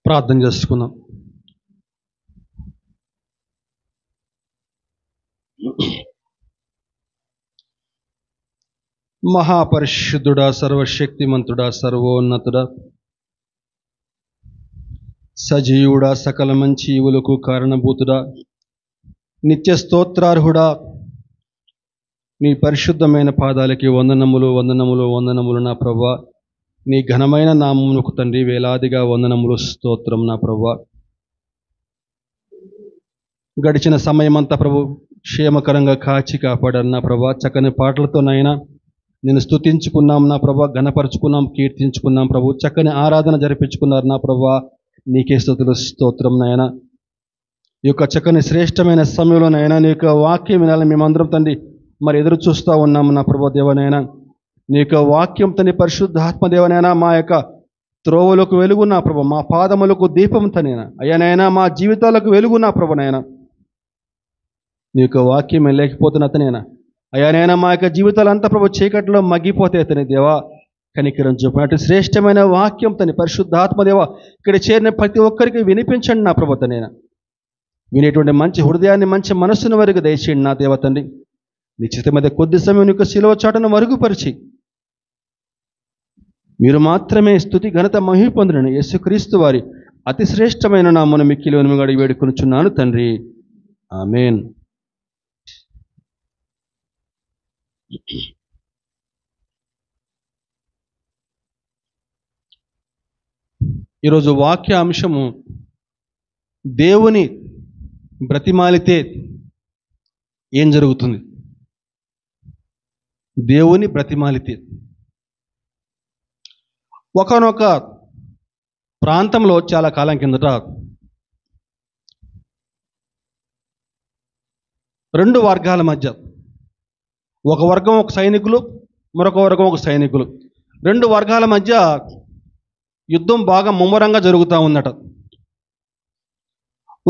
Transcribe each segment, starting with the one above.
ప్రార్థన చేసుకుందాం. మహాపరిశుద్ధుడా, సర్వశక్తిమంతుడా, సర్వోన్నతుడా, సజీవుడా, సకల మంచి ఈవులకు కారణభూతుడా, నిత్య స్తోత్రార్హుడా, నీ పరిశుద్ధమైన పాదాలకి వందనములు వందనములు వందనములు నా ప్రభువా. నీ ఘనమైన నామమునకు తండ్రి వేలాదిగా వందనములు, స్తోత్రం నా ప్రభువా. గడిచిన సమయమంతా ప్రభు క్షేమకరంగా కాచి కాపాడారు నా ప్రభువా. చక్కని పాటలతోనైనా నేను స్తుతించుకున్నాం నా ప్రభువా, ఘనపరుచుకున్నాం, కీర్తించుకున్నాం ప్రభు. చక్కని ఆరాధన జరిపించుకున్నారు నా ప్రభువా. నీకే స్తుతులు, స్తోత్రం నాయన. ఈ యొక్క చక్కని శ్రేష్టమైన సమయంలోనైనా నీ యొక్క వాక్యం వినాలని మేమందరం తండ్రి మరి ఎదురు చూస్తూ ఉన్నాము నా ప్రభు దేవనైనా. నీ యొక్క వాక్యం తండ్రి పరిశుద్ధాత్మ దేవనైనా మా యొక్క త్రోవలకు వెలుగు నా ప్రభు, మా పాదములకు దీపం తనైనా అయ్యానైనా, మా జీవితాలకు వెలుగు నా ప్రభునైనా. నీ యొక్క వాక్యం లేకపోతున్న అతనైనా అయ్యానైనా మా యొక్క జీవితాలంతా ప్రభు చీకట్లో మగ్గిపోతే అతని దేవా కనికరం చూపినట్టు శ్రేష్టమైన వాక్యం తని పరిశుద్ధాత్మదేవ ఇక్కడ చేరిన ప్రతి ఒక్కరికి వినిపించండి నా ప్రభు తనైనా. వినేటువంటి మంచి హృదయాన్ని, మంచి మనస్సును వరకు దయచేయండి నా దేవ తండ్రి. నిశ్చితమైన కొద్ది సమయం యొక్క శిలువ చాటును మరుగుపరిచి మీరు మాత్రమే స్తుతి ఘనత మహిమ పొందిన యేసుక్రీస్తు వారి అతి శ్రేష్టమైన నామమున మిక్కిలి వినయముగా వేడుకొనుచున్నాను తండ్రి, ఆమేన్. ఈరోజు వాక్య అంశము దేవుని బ్రతిమాలితే ఏం జరుగుతుంది. దేవుని బ్రతిమాలితే ఒకానొక ప్రాంతంలో చాలా కాలం కిందట రెండు వర్గాల మధ్య, ఒక వర్గం ఒక సైనికులు, మరొక వర్గం ఒక సైనికులు, రెండు వర్గాల మధ్య యుద్ధం బాగా ముమ్మరంగా జరుగుతూ ఉందట.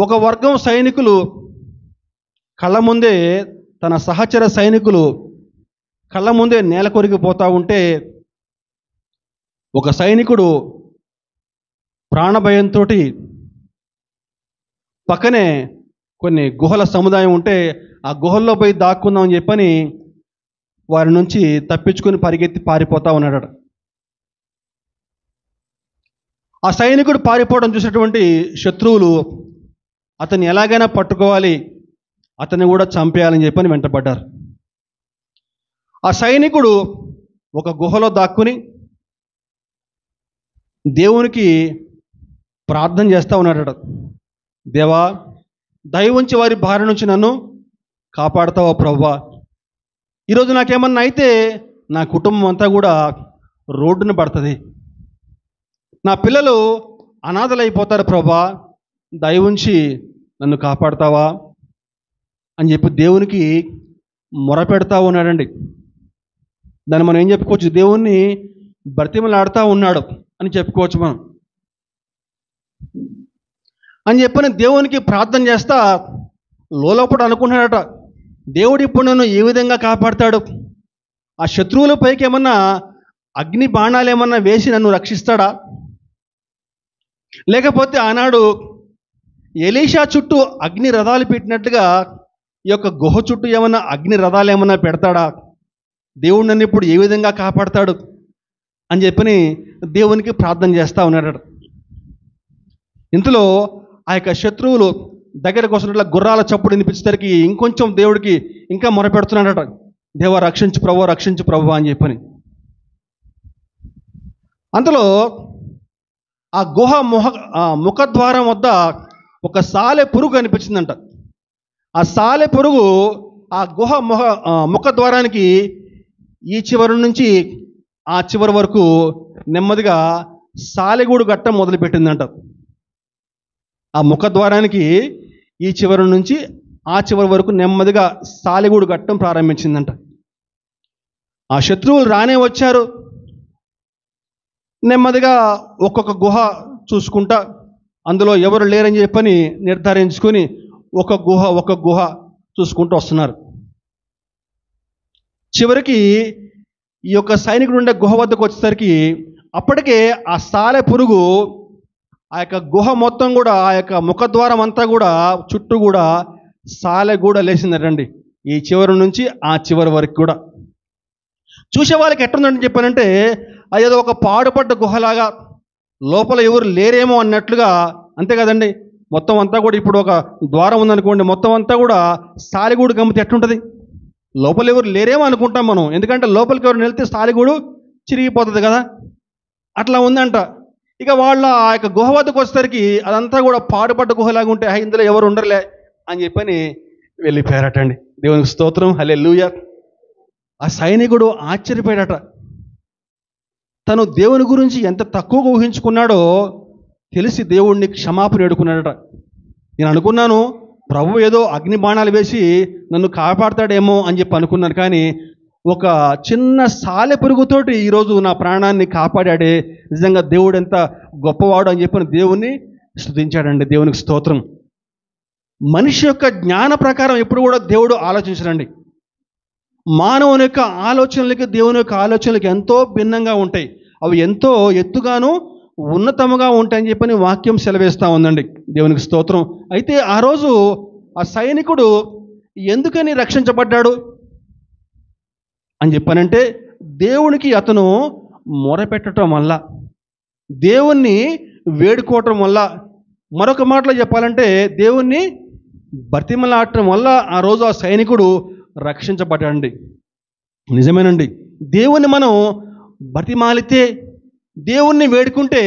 ఒక వర్గం సైనికులు కళ్ళ ముందే, తన సహచర సైనికులు కళ్ళ ముందే నేల కొరిగిపోతూ ఉంటే, ఒక సైనికుడు ప్రాణభయంతో పక్కనే కొన్ని గుహల సముదాయం ఉంటే ఆ గుహల్లో పోయి దాక్కుందామని చెప్పని వారి నుంచి తప్పించుకొని పరిగెత్తి పారిపోతూ ఉన్నాడట. ఆ సైనికుడు పారిపోవడం చూసినటువంటి శత్రువులు అతన్ని ఎలాగైనా పట్టుకోవాలి, అతన్ని కూడా చంపేయాలని చెప్పని వెంటబడ్డారు. ఆ సైనికుడు ఒక గుహలో దాక్కుని దేవునికి ప్రార్థన చేస్తూ ఉన్నాడట. దేవా, దయ ఉంచి వారి బారి నుంచి నన్ను కాపాడుతావా ప్రభువా. ఈరోజు నాకేమన్నా అయితే నా కుటుంబం అంతా కూడా రోడ్డున పడుతుంది, నా పిల్లలు అనాథలైపోతారు ప్రభువా, దయ ఉంచి నన్ను కాపాడుతావా అని చెప్పి దేవునికి మొరపెడతా ఉన్నాడండి. దాన్ని మనం ఏం చెప్పుకోవచ్చు, దేవుణ్ణి బ్రతిమలాడుతూ ఉన్నాడు అని చెప్పుకోవచ్చు మనం. అని చెప్పని దేవునికి ప్రార్థన చేస్తా లోపల అనుకున్నాడట, దేవుడు ఇప్పుడు నన్ను ఏ విధంగా కాపాడుతాడు, ఆ శత్రువుల పైకి ఏమన్నా అగ్ని బాణాలు ఏమన్నా వేసి నన్ను రక్షిస్తాడా, లేకపోతే ఆనాడు ఎలీషా చుట్టూ అగ్ని రథాలు పెట్టినట్టుగా ఈ యొక్క గుహ చుట్టూ ఏమన్నా అగ్ని రథాలు ఏమన్నా పెడతాడా, దేవుడు నన్ను ఇప్పుడు ఏ విధంగా కాపాడతాడు అని చెప్పని దేవునికి ప్రార్థన చేస్తూ ఉన్నాడట. ఇంతలో ఆ యొక్క శత్రువులు దగ్గరకు వస్తున్నట్ల గుర్రాల చప్పుడు వినిపించేసరికి ఇంకొంచెం దేవుడికి ఇంకా మొరపెడుతున్నాడట, దేవా రక్షించు ప్రభు, రక్షించు ప్రభు అని చెప్పని. అంతలో ఆ గుహ ముఖద్వారం వద్ద ఒక సాలె పురుగు కనిపించిందంట. ఆ సాలె పురుగు ఆ గుహ ముఖద్వారానికి ఈ చివరి నుంచి ఆ చివరి వరకు నెమ్మదిగా సాలెగూడు గట్టం మొదలుపెట్టిందంట. ఆ ముఖద్వారానికి ఈ చివరి నుంచి ఆ చివరి వరకు నెమ్మదిగా సాలెగూడు గట్టం ప్రారంభించిందంట. ఆ శత్రువులు రానే వచ్చారు. నెమ్మదిగా ఒక్కొక్క గుహ చూసుకుంటా అందులో ఎవరు లేరని చెప్పని నిర్ధారించుకొని ఒక గుహ చూసుకుంటూ వస్తున్నారు. చివరికి ఈ యొక్క సైనికుడు ఉండే గుహ వద్దకు వచ్చేసరికి అప్పటికే ఆ సాలె పురుగు ఆ యొక్క గుహ మొత్తం కూడా, ఆ యొక్క ముఖద్వారం అంతా కూడా చుట్టూ కూడా సాలెగూడ లేచిందటండి. ఈ చివరి నుంచి ఆ చివరి వరకు కూడా. చూసే వాళ్ళకి ఎట్టుందని చెప్పానంటే, అదేదో ఒక పాడుపడ్డ గుహలాగా, లోపల ఎవరు లేరేమో అన్నట్లుగా. అంతే కదండి, మొత్తం అంతా కూడా ఇప్పుడు ఒక ద్వారం ఉందనుకోండి, మొత్తం అంతా కూడా సాలెగూడు గమ్మితే ఎట్లుంటుంది? లోపల ఎవరు లేరేమో అనుకుంటాం మనం, ఎందుకంటే లోపలికి ఎవరు వెళ్తే సాలెగూడు చిరిగిపోతుంది కదా. అట్లా ఉందంట. ఇక వాళ్ళ ఆ యొక్క గుహ వద్దకు వచ్చేసరికి అదంతా కూడా పాడుపడ్డ గుహలాగా ఉంటే, ఇందులో ఎవరు ఉండరులే అని చెప్పని వెళ్ళిపోయారటండి. దేవునికి స్తోత్రం, హల్లెలూయా. ఆ సైనికుడు ఆశ్చర్యపోయాడట. తను దేవుని గురించి ఎంత తక్కువగా ఊహించుకున్నాడో తెలిసి దేవుణ్ణి క్షమాపణ వేడుకున్నాడట. నేను అనుకున్నాను, ప్రభు ఏదో అగ్ని బాణాలు వేసి నన్ను కాపాడతాడేమో అని చెప్పి అనుకున్నాను. కానీ ఒక చిన్న సాలె పురుగుతోటి ఈరోజు నా ప్రాణాన్ని కాపాడాడే, నిజంగా దేవుడు ఎంత గొప్పవాడు అని చెప్పిన దేవుణ్ణి స్తుతించాడండి. దేవునికి స్తోత్రం. మనిషి యొక్క జ్ఞాన ప్రకారం ఎప్పుడు కూడా దేవుడు ఆలోచించడండి. మానవుని యొక్క ఆలోచనలకి దేవుని యొక్క ఆలోచనలకి ఎంతో భిన్నంగా ఉంటాయి. అవి ఎంతో ఎత్తుగాను ఉన్నతముగా ఉంటాయని చెప్పని వాక్యం సెలవేస్తూ ఉందండి. దేవునికి స్తోత్రం. అయితే ఆ రోజు ఆ సైనికుడు ఎందుకని రక్షించబడ్డాడు అని చెప్పానంటే, దేవునికి అతను మొరపెట్టడం వల్ల, దేవుణ్ణి వేడుకోవటం వల్ల, మరొక మాటలో చెప్పాలంటే దేవుణ్ణి బతిమలాడటం వల్ల ఆ రోజు ఆ సైనికుడు రక్షించబడ్డాడండి. నిజమేనండి, దేవుణ్ణి మనం బతిమాలితే, దేవుణ్ణి వేడుకుంటే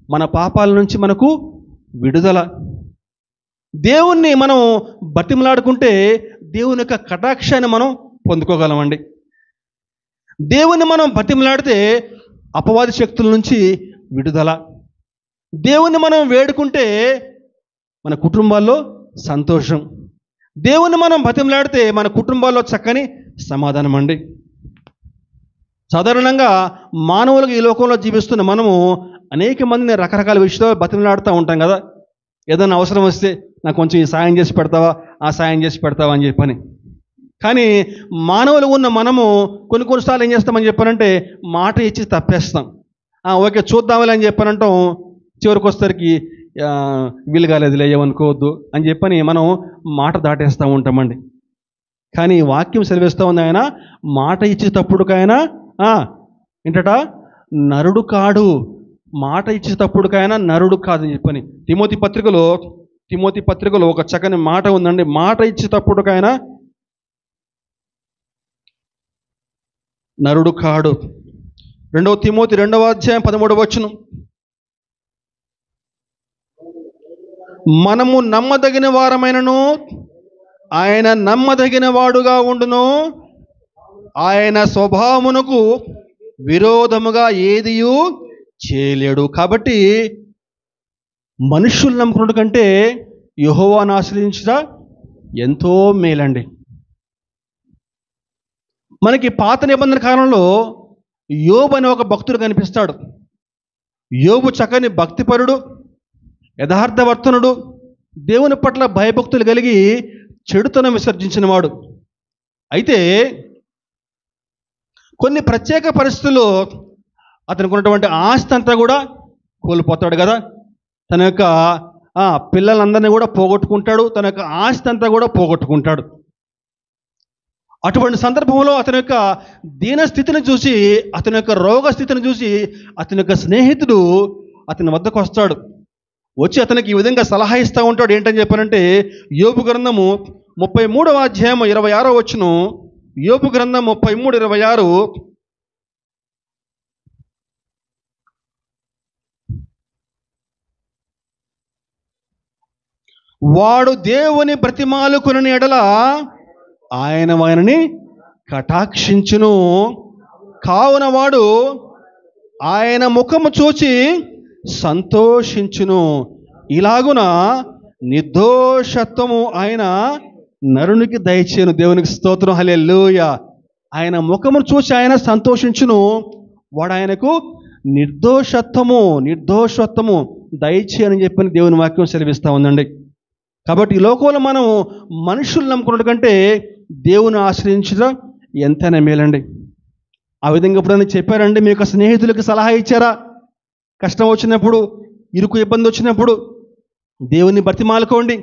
మన పాపాల నుంచి మనకు విడుదల. దేవుణ్ణి మనం బతిమలాడుకుంటే దేవుని యొక్క కటాక్షాన్ని మనం పొందుకోగలమండి. దేవుణ్ణి మనం బతిమలాడితే అపవాది శక్తుల నుంచి విడుదల. దేవుణ్ణి మనం వేడుకుంటే మన కుటుంబాల్లో సంతోషం. దేవుణ్ణి మనం బతిమలాడితే మన కుటుంబాల్లో చక్కని సమాధానం అండి. సాధారణంగా మానవులకు ఈ లోకంలో జీవిస్తున్న మనము అనేక మందిని రకరకాల విషయాలు బతిమలాడుతూ ఉంటాం కదా. ఏదైనా అవసరం వస్తే నాకు కొంచెం ఈ సాయం చేసి పెడతావా, ఆ సాయం చేసి పెడతావా అని చెప్పని. కానీ మానవులు ఉన్న మనము కొన్నిసార్లు ఏం చేస్తామని చెప్పానంటే, మాట ఇచ్చి తప్పేస్తాం. ఓకే చూద్దామని అని చెప్పానంటాం, చివరికి వచ్చేసరికి వీలు కాలేదు లేవనుకోవద్దు అని చెప్పని మనం మాట దాటేస్తూ ఉంటామండి. కానీ వాక్యం సెలవిస్తూ ఉంది, ఆయన మాట ఇచ్చేటప్పుడుకైనా ఏంటట నరుడు కాడు, మాట ఇచ్చేటప్పుడుకైనా నరుడు కాదు అని చెప్పని. తిమోతి పత్రికలో ఒక చక్కని మాట ఉందండి. మాట ఇచ్చేటప్పుడుకైనా నరుడు కాడు. 2 తిమోతి 2వ అధ్యాయం 13వ వచనం, మనము నమ్మదగిన వారమైనను ఆయన నమ్మదగిన వాడుగా ఉండును, ఆయన స్వభావమునకు విరోధముగా ఏదియూ చేయలేడు. కాబట్టి మనుషులు నమ్ముకున్నట్టు కంటే యెహోవాను ఆశ్రయించుట ఎంతో మేలండి. మనకి పాత నిబంధన కాలంలో యోబు అనే ఒక భక్తుడు కనిపిస్తాడు. యోబు చక్కని భక్తిపరుడు, యథార్థవర్తనుడు, దేవుని పట్ల భయభక్తులు కలిగి చెడుతనం విసర్జించిన వాడు. అయితే కొన్ని ప్రత్యేక పరిస్థితుల్లో అతనికి ఉన్నటువంటి ఆస్తి అంతా కూడా కోల్పోతాడు కదా. తన యొక్క పిల్లలందరినీ కూడా పోగొట్టుకుంటాడు, తన యొక్క ఆస్తి అంతా కూడా పోగొట్టుకుంటాడు. అటువంటి సందర్భంలో అతని యొక్క దీనస్థితిని చూసి, అతని యొక్క రోగస్థితిని చూసి అతని యొక్క స్నేహితుడు అతని వద్దకు వస్తాడు. వచ్చి అతనికి ఈ విధంగా సలహా ఇస్తూ ఉంటాడు. ఏంటని చెప్పానంటే, యోబు గ్రంథము 33వ అధ్యాయం 26వ వచనం. యోబు గ్రంథం 33:26, వాడు దేవుని బ్రతిమాలుకుని ఎడల ఆయన వారిని కటాక్షించును, కావున వాడు ఆయన ముఖము చూచి సంతోషించును. ఇలాగున నిర్దోషత్వము ఆయన నరునికి దయచేయను. దేవునికి స్తోత్రం, హల్లెలూయా. ఆయన ముఖమును చూసి ఆయన సంతోషించును, వాడు ఆయనకు నిర్దోషత్వము దయచేయని చెప్పని దేవుని వాక్యం సెలవిస్తూ ఉందండి. కాబట్టి ఈ లోకంలో మనం మనుషులు నమ్ముకున్నట్టు కంటే దేవుని ఆశ్రయించడం ఎంతైనా మేలండి. ఆ విధంగా ఎప్పుడైనా చెప్పారండి, మీ యొక్క స్నేహితులకి సలహా ఇచ్చారా? కష్టం వచ్చినప్పుడు ఇరుకు ఇబ్బంది వచ్చినప్పుడు దేవుని బతిమాలుకోండి,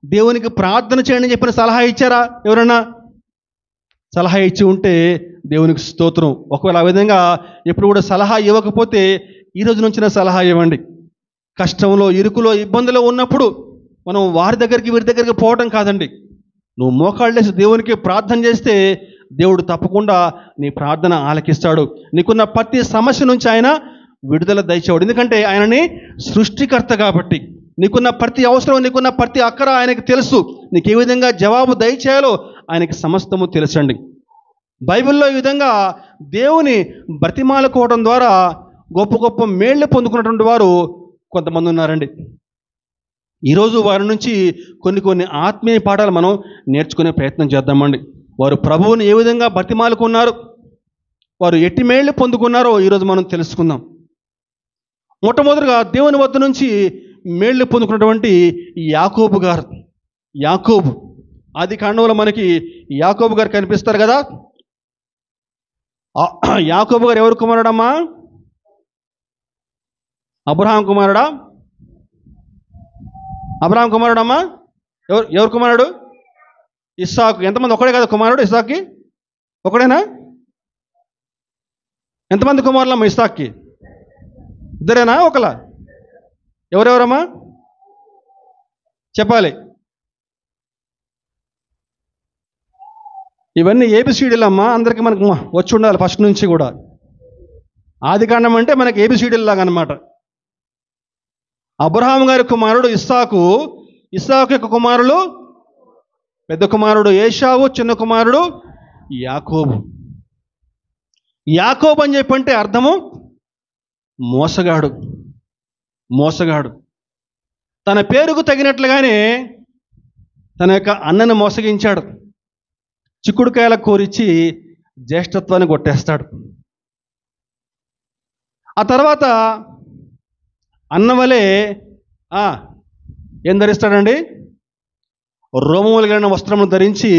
దేవునికి ప్రార్థన చేయండి అని చెప్పిన సలహా ఇచ్చారా ఎవరన్నా? సలహా ఇచ్చి ఉంటే దేవునికి స్తోత్రం. ఒకవేళ ఆ విధంగా ఎప్పుడు కూడా సలహా ఇవ్వకపోతే ఈ రోజు నుంచి సలహా ఇవ్వండి. కష్టంలో, ఇరుకులో, ఇబ్బందులో ఉన్నప్పుడు మనం వారి దగ్గరికి వీరి దగ్గరికి పోవడం కాదండి. నువ్వు మోకాళ్ళేసి దేవునికి ప్రార్థన చేస్తే దేవుడు తప్పకుండా నీ ప్రార్థన ఆలకిస్తాడు. నీకున్న ప్రతి సమస్య నుంచి ఆయన విడుదల దయచేవాడు. ఎందుకంటే ఆయనని సృష్టికర్త కాబట్టి. నీకున్న ప్రతి అవసరం, నీకున్న ప్రతి అక్కర ఆయనకి తెలుసు. నీకు ఏ విధంగా జవాబు దయచేయాలో ఆయనకి సమస్తము తెలుసండి. బైబిల్లో ఈ విధంగా దేవుని బ్రతిమాలుకోవడం ద్వారా గొప్ప గొప్ప మేళ్లు పొందుకున్నటువంటి వారు కొంతమంది ఉన్నారండి. ఈరోజు వారి నుంచి కొన్ని ఆత్మీయ పాఠాలు మనం నేర్చుకునే ప్రయత్నం చేద్దామండి. వారు ప్రభువుని ఏ విధంగా బ్రతిమాలుకున్నారు, వారు ఎట్టి మేళ్లు పొందుకున్నారో ఈరోజు మనం తెలుసుకుందాం. మొట్టమొదటిగా దేవుని వద్ద నుంచి మేళ్లు పొందుకున్నటువంటి యాకోబు గారు. యాకోబు ఆది కాండంలో మనకి యాకోబు గారు కనిపిస్తారు కదా. యాకోబు గారు ఎవరు కుమారుడమ్మా? అబ్రహాం కుమారుడా? అబ్రహాం కుమారుడమ్మా? ఎవరు కుమారుడు? ఇస్సాకు. ఎంతమంది? ఒకడే కదా కుమారుడు ఇస్సాక్కి? ఒకడేనా? ఎంతమంది కుమారులమ్మా ఇస్సాక్కి? ఇద్దరేనా? ఒకలా? ఎవరెవరమ్మా చెప్పాలి. ఇవన్నీ ఏబిసిడీలు అమ్మా, అందరికీ మనకు వచ్చి ఉండాలి ఫస్ట్ నుంచి కూడా. ఆది కాండం అంటే మనకి ఏబిసిడీలు లాగా అనమాట. అబ్రహాం గారి కుమారుడు ఇస్సాకు. ఇస్సాకు యొక్క కుమారులు, పెద్ద కుమారుడు ఏశావు, చిన్న కుమారుడు యాకోబు. యాకోబు అని చెప్పంటే అర్థము మోసగాడు. మోసగాడు. తన పేరుకు తగినట్లుగానే తన యొక్క అన్నను మోసగించాడు. చిక్కుడుకాయల కోరిచ్చి జ్యేష్ఠత్వాన్ని కొట్టేస్తాడు. ఆ తర్వాత అన్న వలె ఏం ధరిస్తాడండి? రోమములు కలిగిన వస్త్రములు ధరించి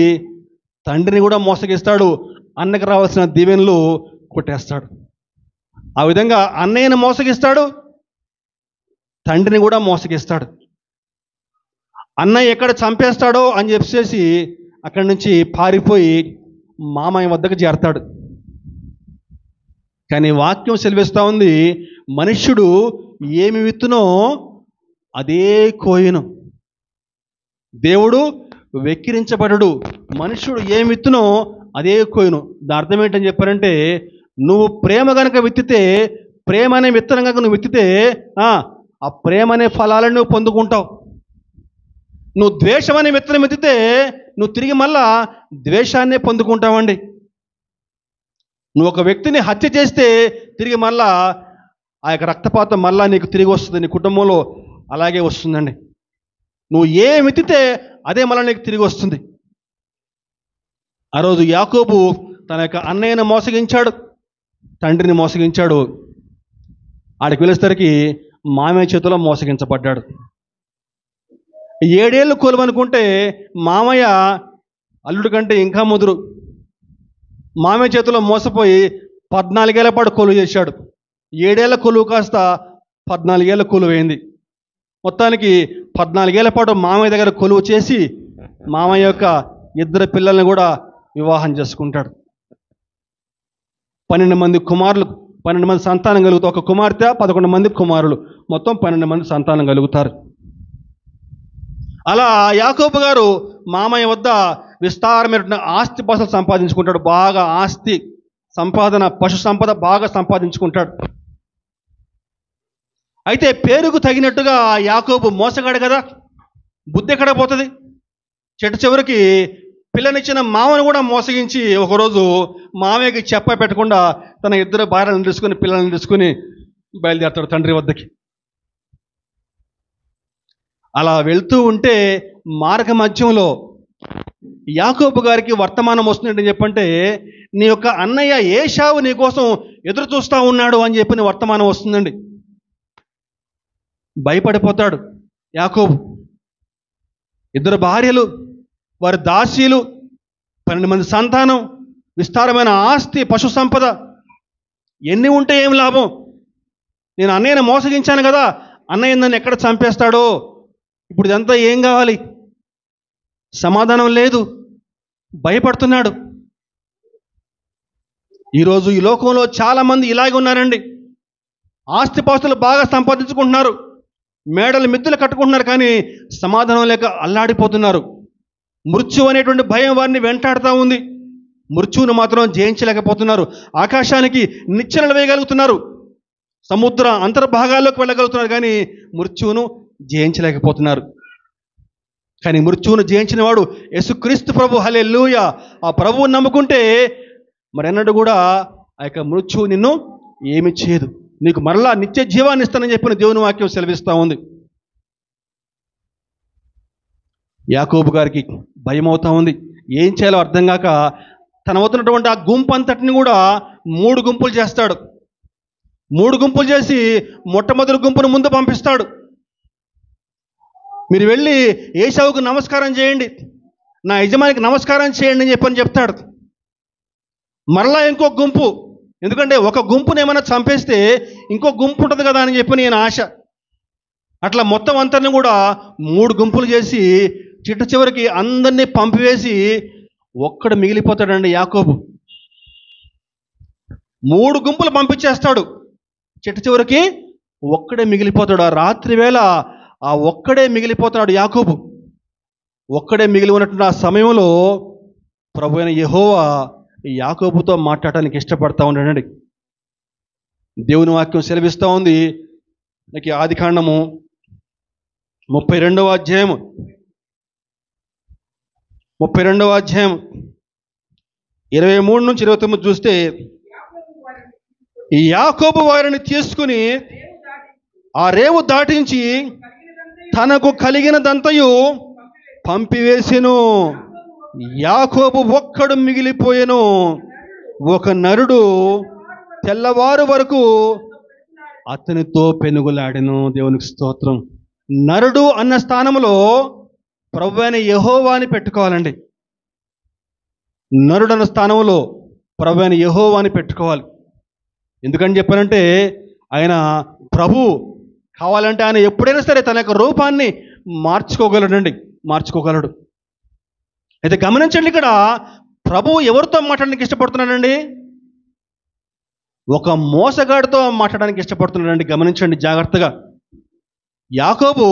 తండ్రిని కూడా మోసగిస్తాడు. అన్నకి రావాల్సిన దీవెనలు కొట్టేస్తాడు. ఆ విధంగా అన్నయ్యను మోసగిస్తాడు, తండ్రిని కూడా మోసగిస్తాడు. అన్నయ్య ఎక్కడ చంపేస్తాడో అని చెప్పేసి అక్కడి నుంచి పారిపోయి మామయ్య వద్దకు చేరతాడు. కానీ వాక్యం సెలవిస్తూ ఉంది, మనుష్యుడు ఏమి విత్తునో అదే కోయును. దేవుడు వెక్కిరించబడడు. మనుష్యుడు ఏమి విత్తునో అదే కోయును. దాని అర్థం ఏంటని చెప్పారంటే, నువ్వు ప్రేమ కనుక విత్తితే, ప్రేమ అనే విత్తనం కనుక నువ్వు విత్తితే ఆ ప్రేమ అనే ఫలాలను నువ్వు పొందుకుంటావు. నువ్వు ద్వేషం అనే విత్తనం విత్తితే నువ్వు తిరిగి మళ్ళా ద్వేషాన్నే పొందుకుంటావండి. నువ్వు ఒక వ్యక్తిని హత్య చేస్తే తిరిగి మళ్ళా ఆ యొక్క రక్తపాతం మళ్ళా నీకు తిరిగి వస్తుంది, నీ కుటుంబంలో అలాగే వస్తుందండి. నువ్వు ఏం విత్తితే అదే మళ్ళీ నీకు తిరిగి వస్తుంది. ఆ రోజు యాకోబు తన యొక్క అన్నయ్యను మోసగించాడు, తండ్రిని మోసగించాడు. ఆడికి వెళ్ళేసరికి మామయ్య చేతిలో మోసగించబడ్డాడు. 7 ఏళ్ళు కొలువనుకుంటే మామయ్య అల్లుడి కంటే ఇంకా ముదురు. మామయ్య చేతిలో మోసపోయి 14 ఏళ్ల పాటు కొలువు చేశాడు. 7 ఏళ్ల కొలువు కాస్త 14 ఏళ్ల కొలువు అయింది. మొత్తానికి 14 ఏళ్ల పాటు మామయ్య దగ్గర కొలువు చేసి మామయ్య యొక్క 2 పిల్లల్ని కూడా వివాహం చేసుకుంటాడు. 12 మంది కుమారులు, 12 మంది సంతానం కలుగుతారు. ఒక కుమార్తె, 11 మంది కుమారులు, మొత్తం 12 మంది సంతానం కలుగుతారు. అలా యాకోబు గారు మామయ్య వద్ద విస్తారమైన ఆస్తి పాస్తులు సంపాదించుకుంటాడు. బాగా ఆస్తి సంపాదన, పశు సంపద బాగా సంపాదించుకుంటాడు. అయితే పేరుకు తగినట్టుగా యాకోబు మోసగాడు కదా, బుద్ధి ఎక్కడ పోతుంది? చెట్టు చివరికి పిల్లనిచ్చిన మామను కూడా మోసగించి ఒకరోజు మామయ్యకి చెప్ప పెట్టకుండా తన 2 భార్యలను తీసుకుని పిల్లలను తీసుకుని బయలుదేరతాడు తండ్రి వద్దకి. అలా వెళ్తూ ఉంటే మార్గ మధ్యంలో యాకోబు గారికి వర్తమానం వస్తుందంటే చెప్పంటే, నీ యొక్క అన్నయ్య ఏశావు నీ కోసం ఎదురు చూస్తూ ఉన్నాడు అని చెప్పిన వర్తమానం వస్తుందండి. భయపడిపోతాడు యాకోబు. 2 భార్యలు, వారి దాసీలు, 12 మంది సంతానం, విస్తారమైన ఆస్తి, పశు సంపద, ఎన్ని ఉంటే ఏం లాభం? నేను అన్నయ్యను మోసగించాను కదా, అన్నయ్య నన్ను ఎక్కడ చంపేస్తాడో, ఇప్పుడు ఇదంతా ఏం కావాలి? సమాధానం లేదు, భయపడుతున్నాడు. ఈరోజు ఈ లోకంలో చాలామంది ఇలాగే ఉన్నారండి. ఆస్తిపాస్తులు బాగా సంపాదించుకుంటున్నారు, మేడలు మిద్దెలు కట్టుకుంటున్నారు, కానీ సమాధానం లేక అల్లాడిపోతున్నారు. మృత్యు అనేటువంటి భయం వారిని వెంటాడుతూ ఉంది. మృత్యువును మాత్రం జయించలేకపోతున్నారు. ఆకాశానికి నిచ్చెనలు వేయగలుగుతున్నారు, సముద్ర అంతర్భాగాల్లోకి వెళ్ళగలుగుతున్నారు, కానీ మృత్యువును జయించలేకపోతున్నారు. కానీ మృత్యువును జయించిన వాడు యేసుక్రీస్తు ప్రభు. హల్లెలూయా. ఆ ప్రభువుని నమ్ముకుంటే మరెన్నడూ కూడా ఆ యొక్క మృత్యువు నిన్ను ఏమి చేయదు. నీకు మరలా నిత్య జీవాన్ని ఇస్తానని చెప్పిన దేవుని వాక్యం సెలవిస్తూ ఉంది. యాకోబు గారికి భయం అవుతా ఉంది. ఏం చేయాలో అర్థం కాక తన వద్దున్నటువంటి ఆ గుంపు అంతటిని కూడా 3 గుంపులు చేస్తాడు. 3 గుంపులు చేసి మొట్టమొదటి గుంపును ముందు పంపిస్తాడు. మీరు వెళ్ళి ఏశావుకు నమస్కారం చేయండి, నా యజమానికి నమస్కారం చేయండి అని చెప్పని చెప్తాడు. మరలా ఇంకో గుంపు, ఎందుకంటే ఒక గుంపును ఏమైనా చంపేస్తే ఇంకో గుంపు ఉంటుంది కదా అని చెప్పి నేను ఆశ. అట్లా మొత్తం అంతని కూడా 3 గుంపులు చేసి చిట్ట చివరికి అందరినీ పంపివేసి ఒక్కడు మిగిలిపోతాడండి యాకోబు. 3 గుంపులు పంపించేస్తాడు, చిట్ట చివరికి ఒక్కడే మిగిలిపోతాడు. ఆ రాత్రి వేళ ఆ ఒక్కడే మిగిలిపోతాడు యాకోబు. ఒక్కడే మిగిలి ఉన్నటువంటి ఆ సమయంలో ప్రభు అయిన యెహోవా యాకోబుతో మాట్లాడటానికి ఇష్టపడతా ఉన్నాడండి. దేవుని వాక్యం సెలవిస్తూ ఉంది. నాకు ఆదికాండము 32వ అధ్యాయం 23 నుంచి 29 చూస్తే, యాకోబు వారిని తీసుకుని ఆ రేవు దాటించి తనకు కలిగినదంతయు పంపివేసెను. యాకోబు ఒక్కడు మిగిలిపోయెను. ఒక నరుడు తెల్లవారు వరకు అతనితో పెనుగులాడెను. దేవునికి స్తోత్రం. నరుడు అన్న స్థానంలో ప్రభువైన యెహోవాని పెట్టుకోవాలండి. నరుడు అన్న స్థానంలో ప్రభువైన యెహోవాని పెట్టుకోవాలి. ఎందుకని చెప్పానంటే ఆయన ప్రభు. కావాలంటే ఆయన ఎప్పుడైనా సరే తన యొక్క రూపాన్ని మార్చుకోగలడు. అయితే గమనించండి, ఇక్కడ ప్రభువు ఎవరితో మాట్లాడడానికి ఇష్టపడుతున్నాడండి? ఒక మోసగాడితో మాట్లాడడానికి ఇష్టపడుతున్నాడండి. గమనించండి జాగ్రత్తగా. యాకోబు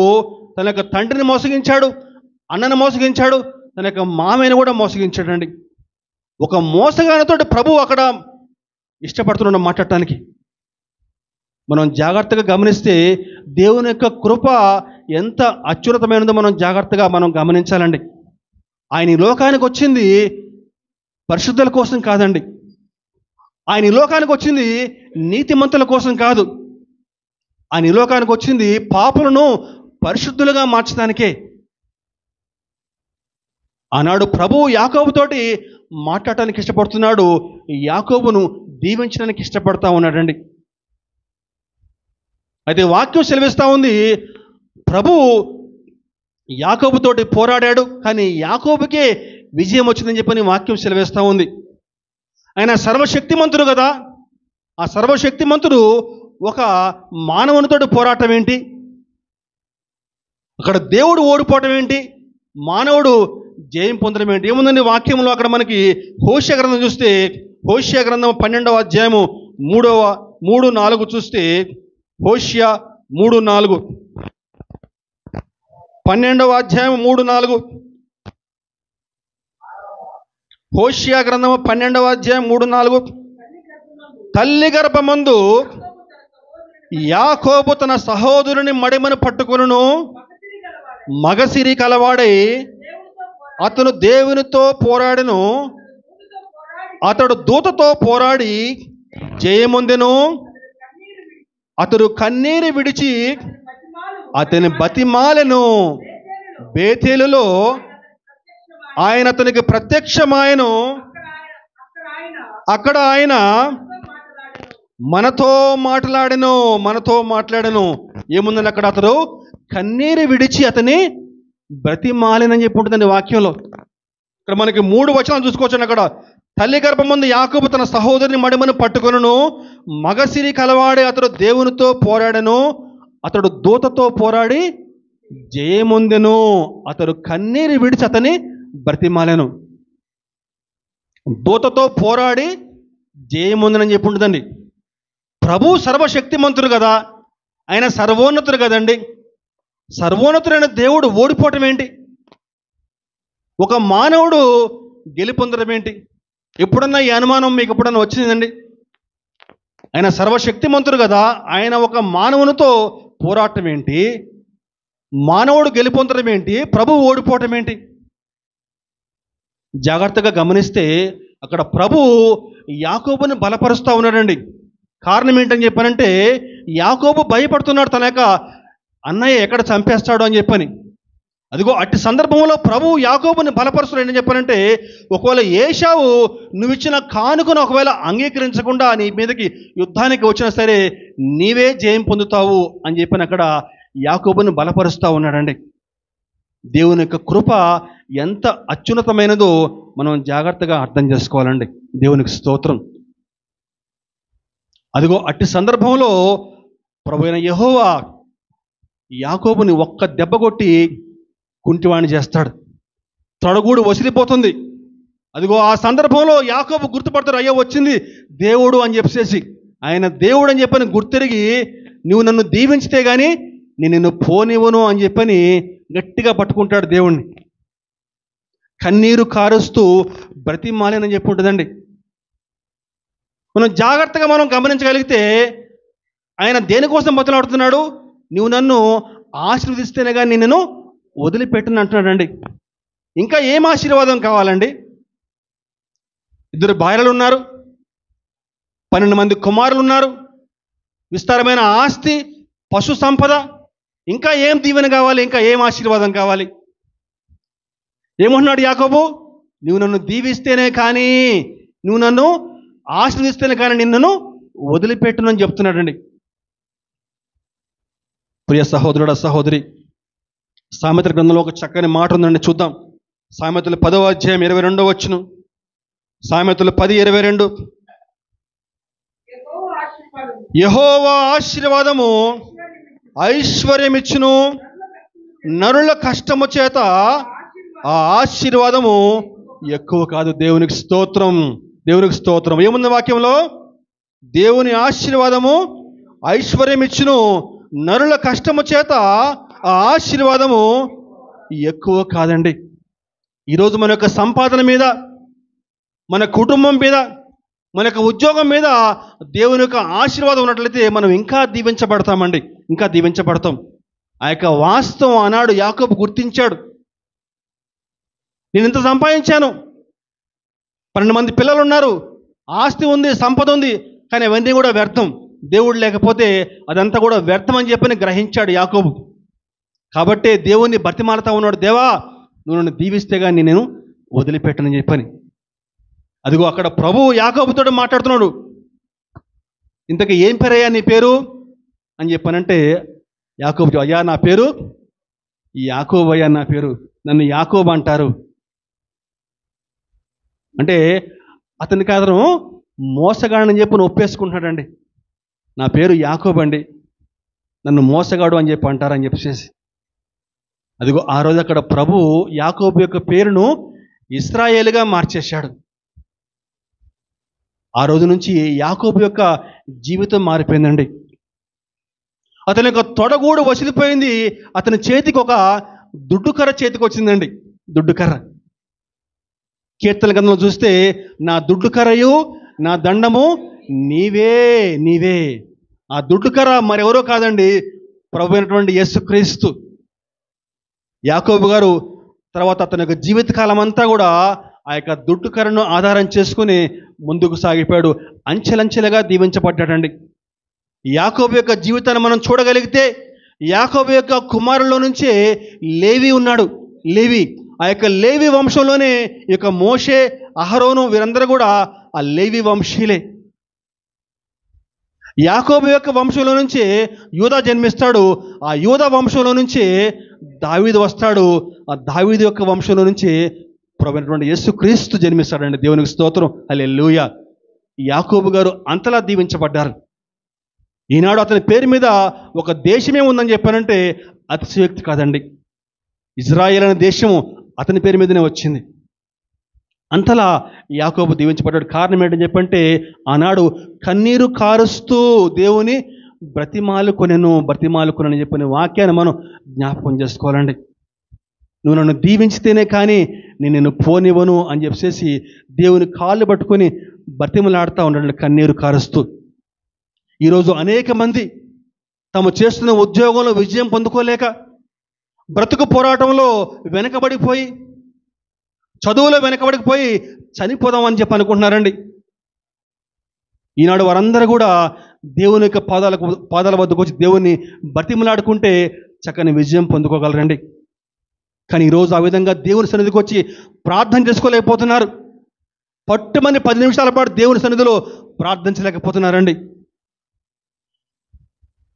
తన యొక్క తండ్రిని మోసగించాడు, అన్నను మోసగించాడు, తన యొక్క మామయ్యను కూడా మోసగించాడండి. ఒక మోసగాడితో ప్రభువు అక్కడ ఇష్టపడుతున్నాడు మాట్లాడటానికి. మనం జాగ్రత్తగా గమనిస్తే దేవుని యొక్క కృప ఎంత అత్యున్నతమైనదో మనం గమనించాలండి. ఆయన ఈ లోకానికి వచ్చింది పరిశుద్ధుల కోసం కాదండి. ఆయన ఈ లోకానికి వచ్చింది నీతిమంతుల కోసం కాదు. ఆయన ఈ లోకానికి వచ్చింది పాపులను పరిశుద్ధులుగా మార్చడానికే. ఆనాడు ప్రభువు యాకోబుతోటి మాట్లాడటానికి ఇష్టపడుతున్నాడు, యాకోబును దీవించడానికి ఇష్టపడతా ఉన్నాడండి. అయితే వాక్యం సెలవిస్తూ ఉంది, ప్రభువు యాకోబుతోటి పోరాడాడు, కానీ యాకోబుకే విజయం వచ్చిందని చెప్పని వాక్యం సెలవిస్తూ ఉంది. ఆయన సర్వశక్తిమంతుడు కదా. ఆ సర్వశక్తిమంతుడు ఒక మానవునితోటి పోరాటం ఏంటి? అక్కడ దేవుడు ఓడిపోవటం ఏంటి? మానవుడు జయం పొందడం ఏంటి? ఏముందండి వాక్యంలో? అక్కడ మనకి హోషేయ గ్రంథం చూస్తే, హోషేయ గ్రంథం 12వ అధ్యాయము 3-4 చూస్తే, హోషేయ 3:4, 12వ అధ్యాయం 3:4, హోషేయ గ్రంథము 12వ అధ్యాయం 3:4. తల్లి గర్భమందు యాకోబు తన సహోదరుని మడిమను పట్టుకొనును, మగసిరి కలవాడై అతను దేవునితో పోరాడెను. అతడు దూతతో పోరాడి జయమొందెను. అతడు కన్నీరు విడిచి అతని బతిమాలెను. బేతేలులో ఆయన అతనికి ప్రత్యక్షమాయెను. అక్కడ ఆయన మనతో మాట్లాడెను. ఏముందని అక్కడ? అతడు కన్నీరు విడిచి అతని బ్రతిమాలెనని చెప్పి ఉంటుందండి వాక్యంలో. ఇక్కడ మనకి 3 వచనాలు చూసుకోవచ్చు. అక్కడ తల్లి గర్భమందు యాకోబు తన సహోదరుని మడిమను పట్టుకొనును, మగసిరి కలవాడే అతడు దేవునితో పోరాడెను. అతడు దూతతో పోరాడి జయముందెను. అతడు కన్నీరు విడిచి అతని బ్రతిమాలెను. దూతతో పోరాడి జయముందనని చెప్పి ఉంటుందండి. ప్రభు సర్వశక్తిమంతుడు కదా, ఆయన సర్వోన్నతుడు కదండి. సర్వోన్నతుడైన దేవుడు ఓడిపోవటం ఏంటి? ఒక మానవుడు గెలుపొందడం ఏంటి? ఎప్పుడన్నా ఈ అనుమానం మీకు ఎప్పుడన్నా వచ్చిందండి? ఆయన సర్వశక్తిమంతుడు కదా, ఆయన ఒక మానవునితో పోరాటం ఏంటి? మానవుడు గెలుపొందడం ఏంటి? ప్రభు ఓడిపోవటం ఏంటి? జాగ్రత్తగా గమనిస్తే అక్కడ ప్రభు యాకోబుని బలపరుస్తూ ఉన్నాడండి. కారణం ఏంటని చెప్పానంటే, యాకోబు భయపడుతున్నాడు తన యొక్క అన్నయ్య ఎక్కడ చంపేస్తాడు అని చెప్పని. అదిగో అట్టి సందర్భంలో ప్రభు యాకోబుని బలపరుస్తున్నాడు. ఏంటని చెప్పానంటే, ఒకవేళ ఏశావు నువ్వు ఇచ్చిన కానుకను ఒకవేళ అంగీకరించకుండా నీ మీదకి యుద్ధానికి వచ్చినా సరే నీవే జయం పొందుతావు అని చెప్పని అక్కడ యాకోబుని బలపరుస్తూ ఉన్నాడండి. దేవుని యొక్క కృప ఎంత అత్యున్నతమైనదో మనం జాగ్రత్తగా అర్థం చేసుకోవాలండి. దేవునికి స్తోత్రం. అదిగో అట్టి సందర్భంలో ప్రభువైన యెహోవా యాకోబుని ఒక్క దెబ్బ కొట్టి కుంటివాణి చేస్తాడు. తొడగూడు వసిలిపోతుంది. అదిగో ఆ సందర్భంలో యాకోబు గుర్తుపడతాడు, అయ్యో వచ్చింది దేవుడు అని చెప్పేసి. ఆయన దేవుడు అని చెప్పని గుర్తిరిగి, నువ్వు నన్ను దీవించితే కానీ నేను నిన్ను పోనివ్వను అని చెప్పని గట్టిగా పట్టుకుంటాడు దేవుణ్ణి. కన్నీరు కారుస్తూ బ్రతిమాలేనని చెప్పి ఉంటుందండి. మనం జాగ్రత్తగా మనం గమనించగలిగితే ఆయన దేనికోసం బతులాడుతున్నాడు? నువ్వు నన్ను ఆశీర్వదిస్తేనే కానీ నిన్ను వదిలిపెట్టను అంటున్నాడండి. ఇంకా ఏం ఆశీర్వాదం కావాలండి? 2 భార్యలు ఉన్నారు, 12 మంది కుమారులు ఉన్నారు, విస్తారమైన ఆస్తి, పశు సంపద. ఇంకా ఏం దీవెన కావాలి? ఇంకా ఏం ఆశీర్వాదం కావాలి? ఏమంటున్నాడు యాకోబు? నువ్వు నన్ను దీవిస్తేనే కానీ, నువ్వు నన్ను ఆశీర్వదిస్తేనే కానీ నిన్ను వదిలిపెట్టును అని చెప్తున్నాడండి. ప్రియ సహోదరుడ సహోదరి, సామెతల గ్రంథంలో ఒక చక్కని మాట ఉందండి, చూద్దాం. సామెతలు 10వ అధ్యాయం 22వ వచనం. సామెతలు 10:22. యెహోవా ఆశీర్వాదము ఐశ్వర్యమిచ్చును, నరుల కష్టము చేత ఆ ఆశీర్వాదము ఎక్కువ కాదు. దేవునికి స్తోత్రం, దేవునికి స్తోత్రం. ఏముంది వాక్యంలో? దేవుని ఆశీర్వాదము ఐశ్వర్యమిచ్చును, నరుల కష్టము చేత ఆ ఆశీర్వాదము ఎక్కువ కాదండి. ఈరోజు మన యొక్క సంపాదన మీద, మన కుటుంబం మీద, మన యొక్క ఉద్యోగం మీద దేవుని యొక్క ఆశీర్వాదం ఉన్నట్లయితే మనం ఇంకా దీవించబడతామండి, ఇంకా దీవించబడతాం. ఆ యొక్క వాస్తవం ఆనాడు యాకోబు గుర్తించాడు. నేను ఇంత సంపాదించాను, 12 మంది పిల్లలు ఉన్నారు, ఆస్తి ఉంది, సంపద ఉంది, కానీ అవన్నీ కూడా వ్యర్థం. దేవుడు లేకపోతే అదంతా కూడా వ్యర్థం అని చెప్పని గ్రహించాడు యాకోబు. కాబట్టే దేవుణ్ణి బతిమాలుతా ఉన్నాడు, దేవా నువ్వు నన్ను దీవిస్తే కానీ నేను వదిలిపెట్టనని చెప్పని. అదిగో అక్కడ ప్రభు యాకోబుతో మాట్లాడుతున్నాడు. ఇంతకీ ఏం పేరయ్యా నీ పేరు అని చెప్పానంటే, యాకోబు, అయ్యా నా పేరు యాకోబు, అయ్యా నా పేరు, నన్ను యాకోబు అంటారు. అంటే అతనికి అతను మోసగాడని చెప్పి ఒప్పేసుకుంటున్నాడండి. నా పేరు యాకోబు అండి, నన్ను మోసగాడు అని చెప్పి అంటారని చెప్పేసి. అదిగో ఆ రోజు అక్కడ ప్రభు యాకోబు యొక్క పేరును ఇశ్రాయేలుగా మార్చేశాడు. ఆ రోజు నుంచి యాకోబు యొక్క జీవితం మారిపోయిందండి. అతని యొక్క తొడగూడు వసిలిపోయింది. అతని చేతికి ఒక దుడ్డుకర్ర చేతికి వచ్చిందండి, దుడ్డుకర్ర. కీర్తన గ్రంథంలో చూస్తే, నా దుడ్డుకర్రయు నా దండము నీవే నీవే. ఆ దుడ్డుకర్ర మరెవరో కాదండి, ప్రభు అయినటువంటి యేసుక్రీస్తు. యాకోబు గారు తర్వాత అతని యొక్క జీవితకాలం అంతా కూడా ఆ యొక్క దుడ్డుకర్రను ఆధారం చేసుకుని ముందుకు సాగిపోయాడు. అంచెలంచెలుగా దీవించబడ్డాడండి. యాకోబు యొక్క జీవితాన్ని మనం చూడగలిగితే, యాకోబు యొక్క కుమారుల్లో నుంచే లేవి ఉన్నాడు. లేవి, ఆ యొక్క లేవి వంశంలోనే ఈ యొక్క మోషే, అహరోను వీరందరూ కూడా ఆ లేవి వంశీయులే. యాకోబు యొక్క వంశంలో నుంచి యూదా జన్మిస్తాడు. ఆ యూదా వంశంలో నుంచి దావీదు వస్తాడు. ఆ దావీదు యొక్క వంశంలో నుంచి ప్రభువైనటువంటి యేసుక్రీస్తు జన్మిస్తాడండి. దేవునికి స్తోత్రం, హల్లెలూయా. యాకోబు గారు అంతలా దీవించబడ్డారు. ఈనాడు అతని పేరు మీద ఒక దేశమే ఉందని చెప్పానంటే అతిశయోక్తి కాదండి. ఇజ్రాయేల్ అనే దేశము అతని పేరు మీదనే వచ్చింది. అంతలా యాకోబు దీవించబడ్డాడు. కారణం ఏంటని చెప్పంటే ఆనాడు కన్నీరు కారుస్తూ దేవుని బ్రతిమాలుకొనని చెప్పిన వాక్యాన్ని మనం జ్ఞాపకం చేసుకోవాలండి. నువ్వు నన్ను దీవించితేనే కానీ నేను పోనివ్వను అని చెప్పేసి దేవుని కాళ్ళు పట్టుకొని బ్రతిమలాడుతూ ఉన్నాడు కన్నీరు కారుస్తూ. ఈరోజు అనేక మంది తాము చేస్తున్న ఉద్యోగంలో విజయం పొందుకోలేక, బ్రతుకు పోరాటంలో వెనకబడిపోయి, చదువులో వెనకబడిపోయి చనిపోదామని చెప్పి అనుకుంటున్నారండి. ఈనాడు వారందరూ కూడా దేవుని యొక్క పాదాల వద్దకు వచ్చి దేవుణ్ణి బ్రతిమలాడుకుంటే చక్కని విజయం పొందుకోగలరండి. కానీ ఈరోజు ఆ విధంగా దేవుని సన్నిధికి వచ్చి ప్రార్థన చేసుకోలేకపోతున్నారు. పట్టుమని 10 నిమిషాల పాటు దేవుని సన్నిధిలో ప్రార్థించలేకపోతున్నారండి.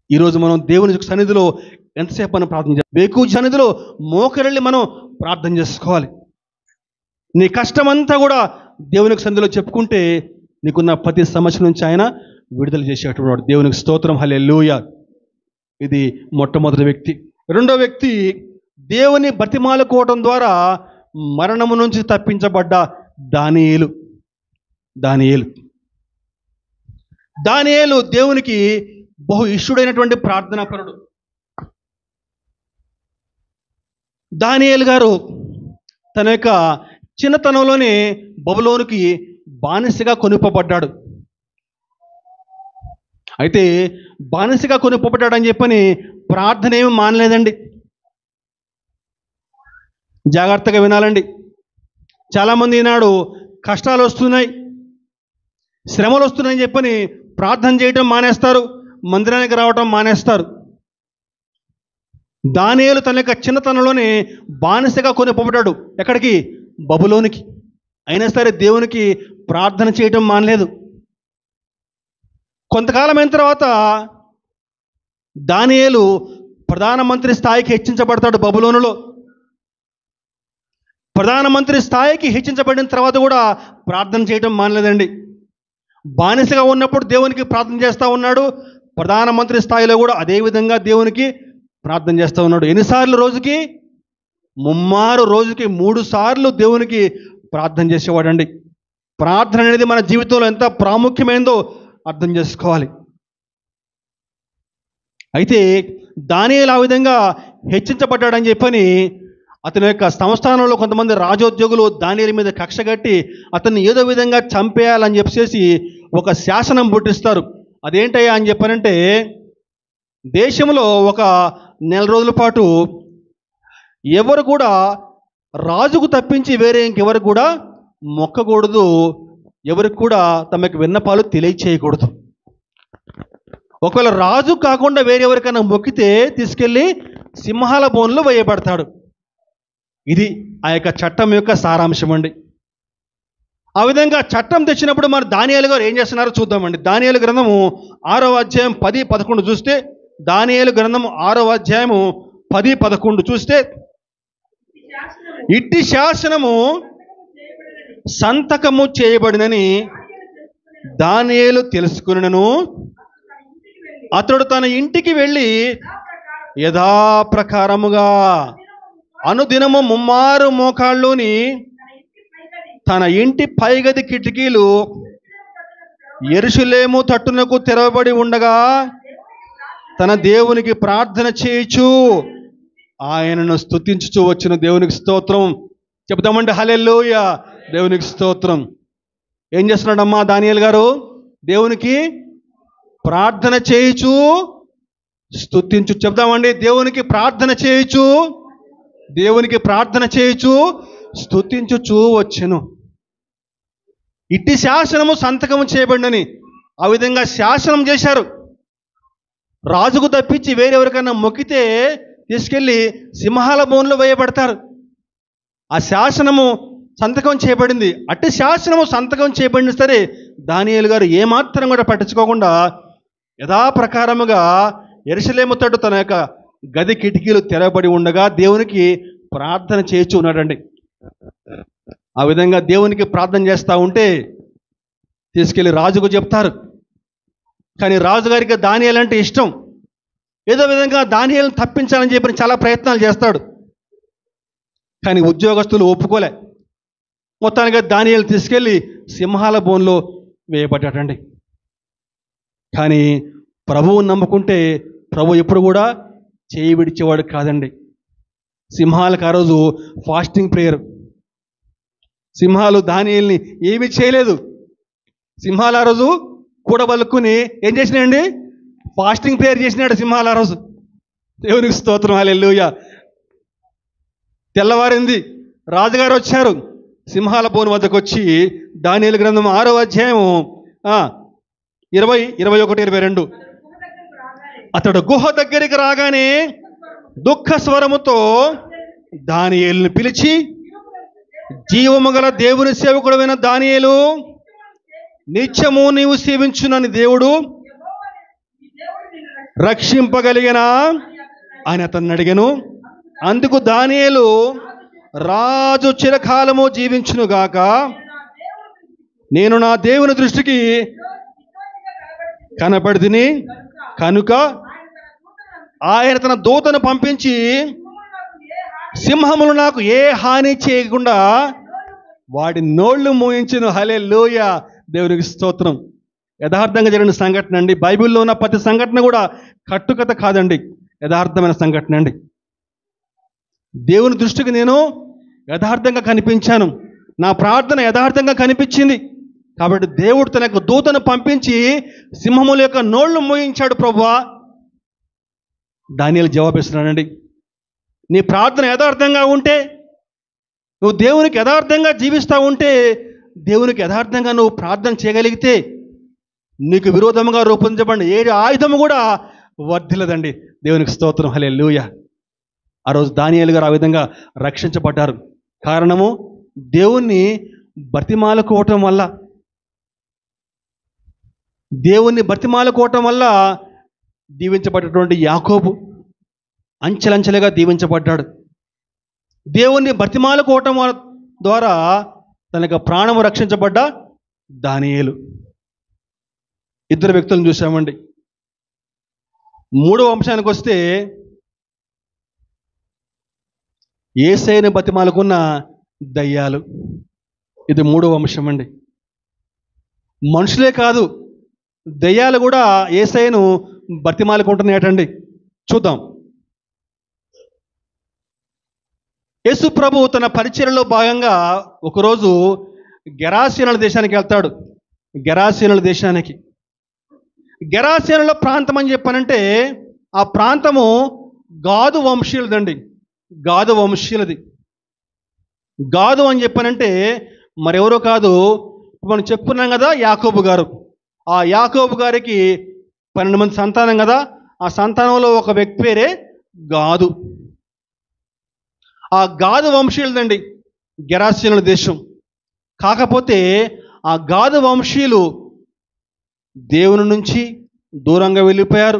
ఈరోజు మనం దేవుని సన్నిధిలో ఎంతసేపు మనం ప్రార్థన చేయాలి? వేకువ సన్నిధిలో మోకరిల్లి మనం ప్రార్థన చేసుకోవాలి. నీ కష్టమంతా కూడా దేవునికి సన్నిధిలో చెప్పుకుంటే నీకున్న ప్రతి సమస్య నుంచి ఆయన విడుదల చేసేటువంటి దేవునికి స్తోత్రం, హల్లెలూయా. ఇది మొట్టమొదటి వ్యక్తి. రెండో వ్యక్తి దేవుని బ్రతిమాలుకోవటం ద్వారా మరణము నుంచి తప్పించబడ్డ దానియేలు. దేవునికి బహు ఇష్టుడైనటువంటి ప్రార్థనాపరుడు. దానియేలు గారు తన యొక్క చిన్నతనంలోనే బబులోనుకి బానిసగా కొనుపబడ్డాడు. అయితే బానిసగా కొనుపబడ్డాడని చెప్పని ప్రార్థన ఏమి మానలేదండి. జాగ్రత్తగా వినాలండి. చాలామంది ఈనాడు కష్టాలు వస్తున్నాయి, శ్రమలు వస్తున్నాయని చెప్పని ప్రార్థన చేయటం మానేస్తారు, మందిరానికి రావటం మానేస్తారు. దానియేలు తన యొక్క చిన్నతనంలోనే బానిసగా కొనుపబడ్డాడు. ఎక్కడికి? బబులోనికి. అయినా సరే దేవునికి ప్రార్థన చేయటం మానలేదు. కొంతకాలం అయిన తర్వాత దానియేలు ప్రధానమంత్రి స్థాయికి హెచ్చించబడతాడు. బబులోనులో ప్రధానమంత్రి స్థాయికి హెచ్చించబడిన తర్వాత కూడా ప్రార్థన చేయటం మానలేదండి. బానిసగా ఉన్నప్పుడు దేవునికి ప్రార్థన చేస్తూ ఉన్నాడు. ప్రధానమంత్రి స్థాయిలో కూడా అదేవిధంగా దేవునికి ప్రార్థన చేస్తూ ఉన్నాడు. ఎన్నిసార్లు? రోజుకి రోజుకి 3 సార్లు దేవునికి ప్రార్థన చేసేవాడండి. ప్రార్థన అనేది మన జీవితంలో ఎంత ప్రాముఖ్యమైనదో అర్థం చేసుకోవాలి. అయితే దానియేలు ఆ విధంగా హెచ్చించబడ్డాడని చెప్పని అతని యొక్క సంస్థానంలో కొంతమంది రాజోద్యోగులు దానియేలు మీద కక్ష కట్టి అతన్ని ఏదో విధంగా చంపేయాలని చెప్పేసి ఒక శాసనం పుట్టిస్తారు. అదేంటయ్యా అని చెప్పానంటే, దేశంలో ఒక 1 నెల రోజుల పాటు ఎవరు కూడా రాజుకు తప్పించి వేరే ఇంకెవరు కూడా మొక్కకూడదు, ఎవరికి కూడా తమ యొక్క విన్నపాలు తెలియచేయకూడదు. ఒకవేళ రాజు కాకుండా వేరెవరికైనా మొక్కితే తీసుకెళ్ళి సింహాల బోన్లో వేయబడతాడు. ఇది ఆ యొక్క చట్టం యొక్క సారాంశం అండి. ఆ విధంగా చట్టం తెచ్చినప్పుడు మరి దానియేలు గారు ఏం చేస్తున్నారో చూద్దామండి. దానియేలు గ్రంథము 6వ అధ్యాయం 10-11 చూస్తే, దానియేలు గ్రంథము 6వ అధ్యాయము 10-11 చూస్తే, ఇట్టి శాసనము సంతకము చేయబడినని దానియేలు తెలుసుకునను. అతడు తన ఇంటికి వెళ్ళి యథాప్రకారముగా అనుదినము 3 మోకాళ్ళలోని తన ఇంటి పైగది కిటికీలు యెరూషలేము తట్టునకు తెరవబడి ఉండగా తన దేవునికి ప్రార్థన చేయుచు ఆయనను స్తుతించుచు వచ్చిన దేవునికి స్తోత్రం. చెప్తామంటే హల్లెలూయా, దేవునికి స్తోత్రం. ఏం చేస్తున్నాడమ్మా దానియేలు గారు? దేవునికి ప్రార్థన చేయుచు స్తుతించు. చెప్తామండి, దేవునికి ప్రార్థన చేయుచు స్తుతించుచు వచ్చెను. ఇట్టి శాసనము సంతకము చేయబడినని ఆ విధంగా శాసనం చేశారు. రాజుకు తప్పించి వేరెవరికైనా మొక్కితే తీసుకెళ్ళి సింహాల బోన్లో వేయబడతారు. ఆ శాసనము సంతకం చేయబడింది. అట్టి శాసనము సంతకం చేయబడిన సరే దానియేలు గారు ఏమాత్రం కూడా పట్టించుకోకుండా యథాప్రకారముగా యెరూషలేము తట్టు తన యొక్క గది కిటికీలు తెరవబడి ఉండగా దేవునికి ప్రార్థన చేయించు ఉన్నాడండి. ఆ విధంగా దేవునికి ప్రార్థన చేస్తూ ఉంటే తీసుకెళ్ళి రాజుకు చెప్తారు. కానీ రాజుగారికి దానియేలు అంటే ఇష్టం. ఏదో విధంగా దానియేలును తప్పించాలని చెప్పి చాలా ప్రయత్నాలు చేస్తాడు. కానీ ఉద్యోగస్తులు ఒప్పుకోలే. మొత్తానికి దానియేలు తీసుకెళ్ళి సింహాల బోన్లో వేయబడ్డాడండి. కానీ ప్రభువుని నమ్ముకుంటే ప్రభు ఎప్పుడు కూడా చేయి విడిచేవాడు కాదండి. సింహాలకు ఆ రోజు ఫాస్టింగ్ ప్రేయర్. సింహాలు దానియేలుని ఏమీ చేయలేదు. సింహాలు ఆ రోజు కూడబలుక్కుని ఏం చేసినాయండి? ఫాస్టింగ్ ప్రేయర్ చేసినాడు సింహాలు ఆ రోజు. దేవునికి స్తోత్రం, హల్లెలూయా. తెల్లవారింది, రాజుగారు వచ్చారు. సింహాల బోను వద్దకు వచ్చి దానియేలు గ్రంథం 6వ అధ్యాయము 20, 21, 22. అతడు గుహ దగ్గరికి రాగానే దుఃఖ స్వరముతో దానియేలుని పిలిచి, జీవము గల దేవుని సేవకుడైన దానియేలు, నిత్యము నీవు సేవించునని దేవుడు రక్షింపగలిగినా అని అతన్ని అడిగాను. అందుకు దానియేలు, రాజు చిరకాలము జీవించునుగాక, నేను నా దేవుని దృష్టికి కనబడితిని కనుక ఆయన తన దూతను పంపించి సింహములు నాకు ఏ హాని చేయకుండా వాడి నోళ్లు మూయించును. హల్లెలూయా, దేవునికి స్తోత్రం. యథార్థంగా జరిగిన సంఘటన అండి. బైబిల్లో ఉన్న ప్రతి సంఘటన కూడా కట్టుకథ కాదండి, యథార్థమైన సంఘటన అండి. దేవుని దృష్టికి నేను యథార్థంగా కనిపించాను, నా ప్రార్థన యథార్థంగా కనిపించింది. కాబట్టి దేవుడు తన యొక్క దూతను పంపించి సింహముల యొక్క నోళ్లు మూయించాడు ప్రభువా. దానియేలు జవాబిస్తున్నాడండి. నీ ప్రార్థన యథార్థంగా ఉంటే, నువ్వు దేవునికి యథార్థంగా జీవిస్తూ ఉంటే, దేవునికి యథార్థంగా నువ్వు ప్రార్థన చేయగలిగితే నీకు విరోధముగా రూపొందించబడిన ఏ ఆయుధము కూడా వర్ధిల్లదండి. దేవునికి స్తోత్రం, హల్లెలూయా. ఆ రోజు దానియేలు గారు ఆ విధంగా రక్షించబడ్డారు. కారణము దేవుణ్ణి బతిమాలుకోవటం వల్ల. దేవుణ్ణి బతిమాలుకోవటం వల్ల దీవించబడ్డటువంటి యాకోబు అంచెలంచెలుగా దీవించబడ్డాడు. దేవుణ్ణి బతిమాలుకోవటం ద్వారా తనకు ప్రాణము రక్షించబడ్డ దానియేలు. ఇద్దరు వ్యక్తులను చూసామండి. మూడవ అంశానికి వస్తే, యేసయ్యను బతిమాలుకున్న దయ్యాలు. ఇది మూడవ అంశం అండి. మనుషులే కాదు, దయ్యాలు కూడా యేసయ్యను బతిమాలుకుంటున్నాయటండి. చూద్దాం. యేసు ప్రభు తన పరిచర్యలో భాగంగా ఒకరోజు గెరాసేనుల దేశానికి వెళ్తాడు. గెరాసేనుల దేశానికి, గెరాసేనుల ప్రాంతం అని చెప్పానంటే ఆ ప్రాంతము గాదు వంశీయులదండి. గాదు వంశీయులది. గాదు అని చెప్పానంటే మరెవరో కాదు, మనం చెప్పుకున్నాం కదా, యాకోబు గారు. ఆ యాకోబు గారికి 12 మంది సంతానం కదా, ఆ సంతానంలో ఒక వ్యక్తి పేరే గాదు. ఆ గాదు వంశీయులదండి గెరాసేనుల దేశం. కాకపోతే ఆ గాదు వంశీయులు దేవుని నుంచి దూరంగా వెళ్ళిపోయారు,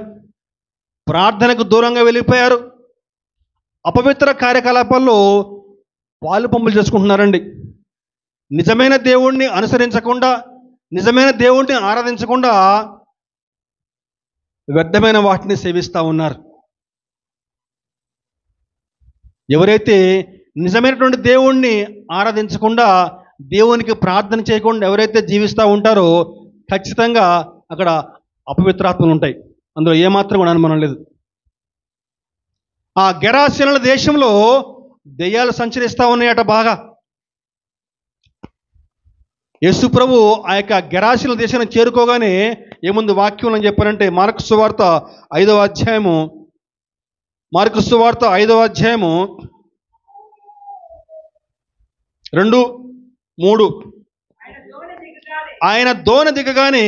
ప్రార్థనకు దూరంగా వెళ్ళిపోయారు, అపవిత్ర కార్యకలాపాల్లో పాలు పంపులు చేసుకుంటున్నారండి. నిజమైన దేవుణ్ణి అనుసరించకుండా, నిజమైన దేవుణ్ణి ఆరాధించకుండా వ్యర్థమైన వాటిని సేవిస్తూ ఉన్నారు. ఎవరైతే నిజమైనటువంటి దేవుణ్ణి ఆరాధించకుండా, దేవునికి ప్రార్థన చేయకుండా ఎవరైతే జీవిస్తూ ఉంటారో ఖచ్చితంగా అక్కడ అపవిత్రాత్మలు ఉంటాయి. అందులో ఏమాత్రం కూడా అనుమానం లేదు. ఆ గెరాసేనుల దేశంలో దెయ్యాలు సంచరిస్తూ ఉన్నాయట బాగా. యేసు ప్రభు ఆ యొక్క గెరాసేనుల దేశాన్ని చేరుకోగానే ఏముంది వాక్యం అని చెప్పారంటే, మార్కు సువార్త 5వ అధ్యాయము, మార్కు సువార్త 5వ అధ్యాయము 2, 3. ఆయన దోణ దిగగానే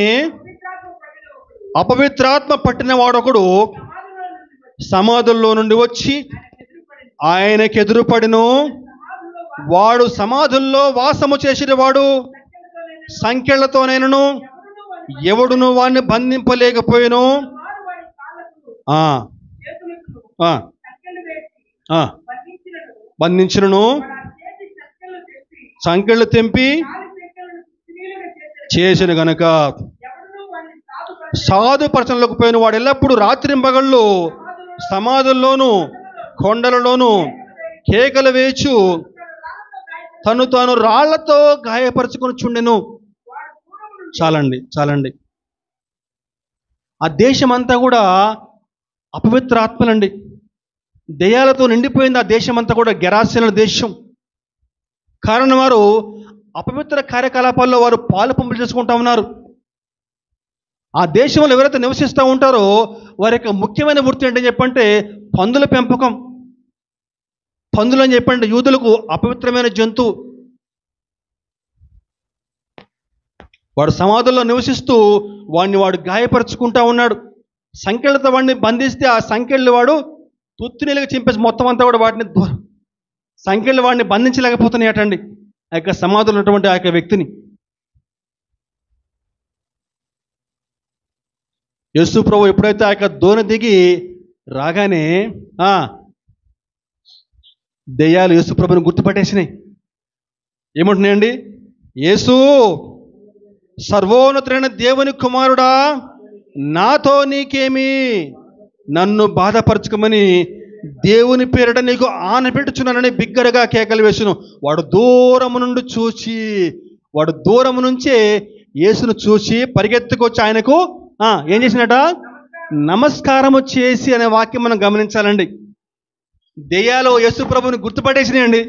అపవిత్రాత్మ పట్టిన వాడొకడు సమాధుల్లో నుండి వచ్చి ఆయనకు ఎదురుపడిను. వాడు సమాధుల్లో వాసము చేసిన వాడు, సంఖ్యలతోనైనను ఎవడును వాడిని బంధింపలేకపోయాను. బంధించును, సంఖ్యలు తెంపి చేసిన గనుక సాధుపరచనలోకి వాడు ఎల్లప్పుడూ రాత్రింబగళ్ళు సమాధుల్లోనూ కొండలలోనూ కేకలు వేచు తను తాను రాళ్లతో గాయపరుచుకొని చుండెను. చాలండి. ఆ దేశం అంతా కూడా అపవిత్ర ఆత్మలండి, దెయ్యాలతో నిండిపోయింది. ఆ దేశం అంతా కూడా గెరాసీనుల దేశం. కారణం వారు అపవిత్ర కార్యకలాపాల్లో వారు పాలు పంపులు చేసుకుంటా ఉన్నారు. ఆ దేశంలో ఎవరైతే నివసిస్తూ ఉంటారో వారి యొక్క ముఖ్యమైన వృత్తి ఏంటని చెప్పంటే పందుల పెంపకం. పందులు అని చెప్పంటే యూదులకు అపవిత్రమైన జంతువు. వాడు సమాధుల్లో నివసిస్తూ వాడు గాయపరుచుకుంటా ఉన్నాడు. సంకెళ్ళతో వాడిని బంధిస్తే ఆ సంకెళ్ళు వాడు తుత్తునీలుగా చింపేసి మొత్తం అంతా కూడా వాటిని సంకెళ్ళు వాడిని బంధించలేకపోతున్నాయటండి ఆ యొక్క సమాధులు ఉన్నటువంటి ఆ యొక్క వ్యక్తిని. యేసు ప్రభు ఎప్పుడైతే ఆ యొక్క దోణి దిగి రాగానే దెయ్యాలు యేసు ప్రభుని గుర్తుపట్టేసినాయి. ఏమంటున్నాయండి? యేసు, సర్వోన్నతుడైన దేవుని కుమారుడా, నాతో నీకేమి, నన్ను బాధపరచుకోమని దేవుని పేరిట నీకు ఆనపెట్టుచున్నానని బిగ్గరగా కేకలు వేసును. వాడు దూరము నుంచే యేసును చూసి పరిగెత్తుకొచ్చి ఆయనకు ఏం చేసినట? నమస్కారము చేసి అనే వాక్యం మనం గమనించాలండి. దెయ్యాలు యేసు ప్రభుని గుర్తుపట్టేసినాయండి.